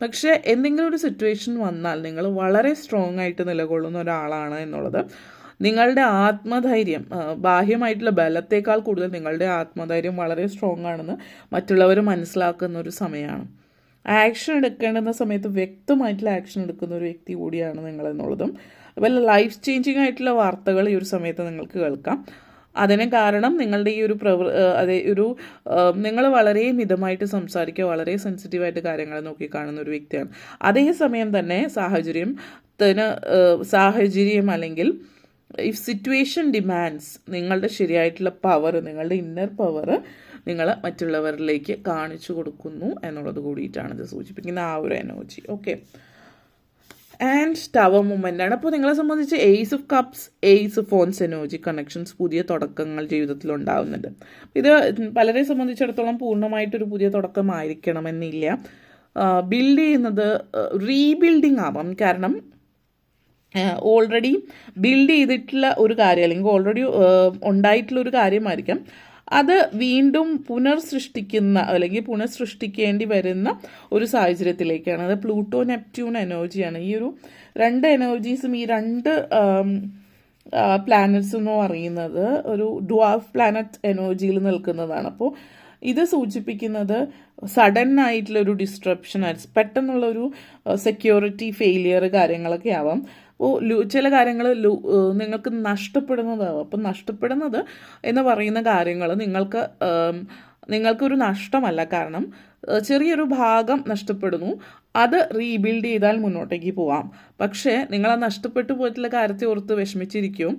പക്ഷേ എന്തെങ്കിലും ഒരു സിറ്റുവേഷൻ വന്നാൽ നിങ്ങൾ വളരെ സ്ട്രോങ് ആയിട്ട് നിലകൊള്ളുന്ന ഒരാളാണ് എന്നുള്ളത്. നിങ്ങളുടെ ആത്മധൈര്യം, ബാഹ്യമായിട്ടുള്ള ബലത്തേക്കാൾ കൂടുതൽ നിങ്ങളുടെ ആത്മധൈര്യം വളരെ സ്ട്രോങ് ആണെന്ന് മറ്റുള്ളവർ മനസ്സിലാക്കുന്ന ഒരു സമയമാണ്. ആക്ഷൻ എടുക്കേണ്ടുന്ന സമയത്ത് വ്യക്തമായിട്ടുള്ള ആക്ഷൻ എടുക്കുന്ന ഒരു വ്യക്തി കൂടിയാണ് നിങ്ങൾ എന്നുള്ളതും. അതുപോലെ ലൈഫ് ചേഞ്ചിങ് ആയിട്ടുള്ള വാർത്തകൾ ഈ ഒരു സമയത്ത് നിങ്ങൾക്ക് കേൾക്കാം. അതിന് കാരണം നിങ്ങളുടെ ഈ ഒരു നിങ്ങൾ വളരെ മിതമായിട്ട് സംസാരിക്കുക, വളരെ സെൻസിറ്റീവായിട്ട് കാര്യങ്ങൾ നോക്കി കാണുന്ന ഒരു വ്യക്തിയാണ്. അതേസമയം തന്നെ സാഹചര്യം അല്ലെങ്കിൽ ഇഫ് സിറ്റുവേഷൻ ഡിമാൻഡ്സ് നിങ്ങളുടെ ശരിയായിട്ടുള്ള പവർ, നിങ്ങളുടെ ഇന്നർ പവർ നിങ്ങൾ മറ്റുള്ളവരിലേക്ക് കാണിച്ചു കൊടുക്കുന്നു എന്നുള്ളത് കൂടിയിട്ടാണ് ഇത് സൂചിപ്പിക്കുന്ന ആ ഒരു energy. Okay, and tower movement ആണ്. അപ്പോൾ നിങ്ങളെ സംബന്ധിച്ച് ace of cups, ace of ഫോൺസ് എനർജി കണക്ഷൻസ്, പുതിയ തുടക്കങ്ങൾ ജീവിതത്തിൽ ഉണ്ടാകുന്നുണ്ട്. ഇത് പലരെ സംബന്ധിച്ചിടത്തോളം പൂർണ്ണമായിട്ടൊരു പുതിയ തുടക്കമായിരിക്കണമെന്നില്ല. ബിൽഡ് ചെയ്യുന്നത് റീബിൽഡിങ് ആവാം. കാരണം ഓൾറെഡി ബിൽഡ് ചെയ്തിട്ടുള്ള ഒരു കാര്യം അല്ലെങ്കിൽ ഓൾറെഡി ഉണ്ടായിട്ടുള്ള ഒരു കാര്യമായിരിക്കാം. അത് വീണ്ടും പുനർസൃഷ്ടിക്കുന്ന അല്ലെങ്കിൽ പുനഃസൃഷ്ടിക്കേണ്ടി വരുന്ന ഒരു സാഹചര്യത്തിലേക്കാണ്. അത് പ്ലൂട്ടോ നെപ്റ്റ്യൂൺ എനർജിയാണ്. ഈ ഒരു രണ്ട് എനർജീസും, ഈ രണ്ട് പ്ലാനറ്റ്സ് എന്ന് പറയുന്നത് ഒരു ഡ്വാർഫ് പ്ലാനറ്റ് എനർജിയിൽ നിൽക്കുന്നതാണ്. അപ്പോൾ ഇത് സൂചിപ്പിക്കുന്നത് സഡൻ ആയിട്ടുള്ളൊരു ഡിസ്ട്രപ്ഷൻ, പെട്ടെന്നുള്ളൊരു സെക്യൂരിറ്റി ഫെയിലിയർ കാര്യങ്ങളൊക്കെ ആവാം. ചില കാര്യങ്ങൾ നിങ്ങൾക്ക് നഷ്ടപ്പെടുന്നതാവും. അപ്പം നഷ്ടപ്പെടുന്നത് എന്ന് പറയുന്ന കാര്യങ്ങൾ നിങ്ങൾക്കൊരു നഷ്ടമല്ല. കാരണം ചെറിയൊരു ഭാഗം നഷ്ടപ്പെടുന്നു, അത് റീബിൽഡ് ചെയ്താൽ മുന്നോട്ടേക്ക് പോവാം. പക്ഷേ നിങ്ങൾ ആ നഷ്ടപ്പെട്ടു പോയിട്ടുള്ള കാര്യത്തെ ഓർത്ത് വിഷമിച്ചിരിക്കും,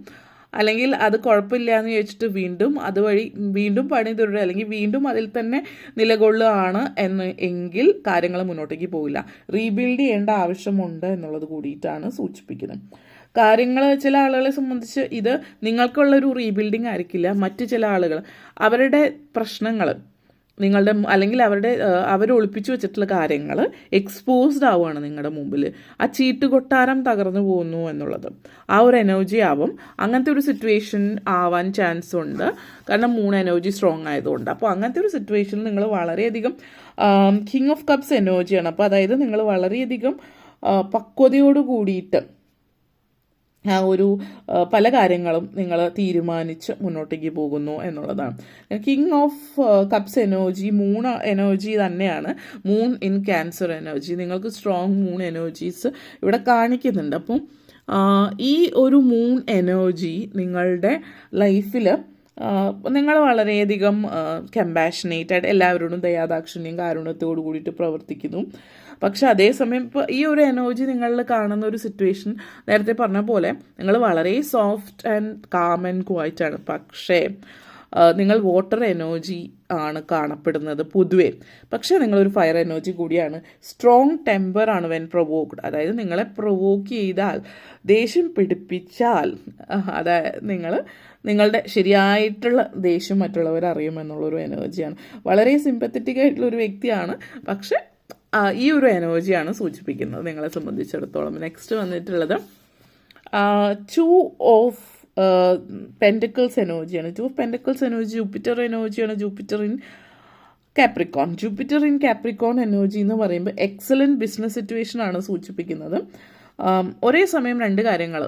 അല്ലെങ്കിൽ അത് കുഴപ്പമില്ല എന്ന് ചോദിച്ചിട്ട് വീണ്ടും പണി തുടരുക, അല്ലെങ്കിൽ വീണ്ടും അതിൽ തന്നെ നിലകൊള്ളുകയാണ് എങ്കിൽ കാര്യങ്ങൾ മുന്നോട്ടേക്ക് പോകില്ല. റീബിൽഡ് ചെയ്യേണ്ട ആവശ്യമുണ്ട് എന്നുള്ളത് കൂടിയിട്ടാണ് സൂചിപ്പിക്കുന്നത്. കാര്യങ്ങൾ ചില ആളുകളെ സംബന്ധിച്ച് ഇത് നിങ്ങൾക്കുള്ളൊരു റീബിൽഡിങ് ആയിരിക്കില്ല. മറ്റു ചില ആളുകൾ അവരുടെ പ്രശ്നങ്ങൾ അല്ലെങ്കിൽ അവർ ഒളിപ്പിച്ചു വെച്ചിട്ടുള്ള കാര്യങ്ങൾ എക്സ്പോസ്ഡ് ആവുകയാണ് നിങ്ങളുടെ മുമ്പിൽ. ആ ചീട്ടുകൊട്ടാരം തകർന്നു പോകുന്നു എന്നുള്ളത് ആ ഒരു എനർജി ആവും. അങ്ങനത്തെ ഒരു സിറ്റുവേഷൻ ആവാൻ ചാൻസ് ഉണ്ട്. കാരണം മൂന്ന് എനർജി സ്ട്രോങ് ആയതുകൊണ്ട്. അപ്പോൾ അങ്ങനത്തെ ഒരു സിറ്റുവേഷനിൽ നിങ്ങൾ വളരെയധികം കിങ് ഓഫ് കപ്സ് എനർജിയാണ്. അപ്പോൾ അതായത് നിങ്ങൾ വളരെയധികം പക്വതയോട് കൂടിയിട്ട് ഒരു പല കാര്യങ്ങളും നിങ്ങൾ തീരുമാനിച്ച് മുന്നോട്ടേക്ക് പോകുന്നു എന്നുള്ളതാണ്. King of cups energy moon energy തന്നെയാണ്. മൂൺ ഇൻ ക്യാൻസർ എനർജി, നിങ്ങൾക്ക് സ്ട്രോങ് മൂൺ എനർജീസ് ഇവിടെ കാണിക്കുന്നുണ്ട്. അപ്പം ഈ ഒരു മൂൺ എനർജി നിങ്ങളുടെ ലൈഫിൽ നിങ്ങൾ വളരെയധികം കമ്പാഷനേറ്റഡ്, എല്ലാവരോടും ദയാദാക്ഷിണ്യം കാരുണ്യത്തോടു കൂടിയിട്ട് പ്രവർത്തിക്കുന്നു. പക്ഷെ അതേസമയം ഇപ്പോൾ ഈ ഒരു എനർജി നിങ്ങളിൽ കാണുന്ന ഒരു സിറ്റുവേഷൻ നേരത്തെ പറഞ്ഞ പോലെ നിങ്ങൾ വളരെ soft and calm and quiet ആണ്. പക്ഷേ നിങ്ങൾ വാട്ടർ എനർജി ആണ് കാണപ്പെടുന്നത് പൊതുവേ. പക്ഷേ നിങ്ങളൊരു ഫയർ എനർജി കൂടിയാണ്. സ്ട്രോങ് ടെമ്പർ ആണ് വെൻ പ്രൊവോക്ഡ്. അതായത് നിങ്ങളെ പ്രൊവോക്ക് ചെയ്താൽ, ദേഷ്യം പിടിപ്പിച്ചാൽ, അതായത് നിങ്ങളുടെ ശരിയായിട്ടുള്ള ദേഷ്യം മറ്റുള്ളവർ അറിയുമെന്നുള്ളൊരു എനർജിയാണ്. വളരെ സിമ്പത്തറ്റിക് ആയിട്ടുള്ളൊരു വ്യക്തിയാണ്. പക്ഷെ ഈ ഒരു എനർജിയാണ് സൂചിപ്പിക്കുന്നത് നിങ്ങളെ സംബന്ധിച്ചിടത്തോളം. നെക്സ്റ്റ് വന്നിട്ടുള്ളത് 2 ഓഫ് പെൻറ്റക്കിൾസ് എനർജിയാണ്. 2 ഓഫ് പെൻറ്റക്കിൾസ് എനർജി ജൂപ്പിറ്റർ എനർജിയാണ്. ജൂപ്പിറ്റർ ഇൻ കാപ്രിക്കോൺ എനർജി എന്ന് പറയുമ്പോൾ എക്സലൻറ്റ് ബിസിനസ് സിറ്റുവേഷൻ ആണ് സൂചിപ്പിക്കുന്നത്. ഒരേ സമയം 2 കാര്യങ്ങൾ,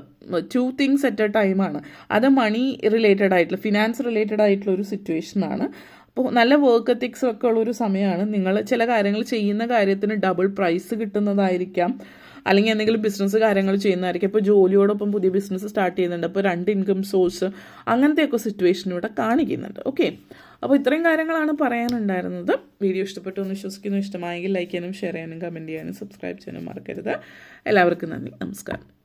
2 തിങ്സ് അറ്റ് എ ടൈമാണ്. അത് മണി റിലേറ്റഡ് ആയിട്ടുള്ള, ഫിനാൻസ് റിലേറ്റഡ് ആയിട്ടുള്ള ഒരു സിറ്റുവേഷനാണ്. അപ്പോൾ നല്ല വർക്ക് എത്തിക്സ് ഒക്കെ ഉള്ളൊരു സമയമാണ്. നിങ്ങൾ ചില കാര്യങ്ങൾ ചെയ്യുന്ന കാര്യത്തിന് ഡബിൾ പ്രൈസ് കിട്ടുന്നതായിരിക്കാം, അല്ലെങ്കിൽ എന്തെങ്കിലും ബിസിനസ് കാര്യങ്ങൾ ചെയ്യുന്നതായിരിക്കും. ഇപ്പോൾ ജോലിയോടൊപ്പം പുതിയ ബിസിനസ് സ്റ്റാർട്ട് ചെയ്യുന്നുണ്ട്, അപ്പോൾ 2 ഇൻകം സോഴ്സ്, അങ്ങനത്തെയൊക്കെ സിറ്റുവേഷൻ ഇവിടെ കാണിക്കുന്നുണ്ട്. ഓക്കെ, അപ്പോൾ ഇത്രയും കാര്യങ്ങളാണ് പറയാനുണ്ടായിരുന്നത്. വീഡിയോ ഇഷ്ടപ്പെട്ടു എന്ന് വിശ്വസിക്കുന്നു. ഇഷ്ടമായെങ്കിൽ ലൈക്ക് ചെയ്യാനും ഷെയർ ചെയ്യാനും കമൻറ്റ് ചെയ്യാനും സബ്സ്ക്രൈബ് ചെയ്യാനും മറക്കരുത്. എല്ലാവർക്കും നന്ദി, നമസ്കാരം.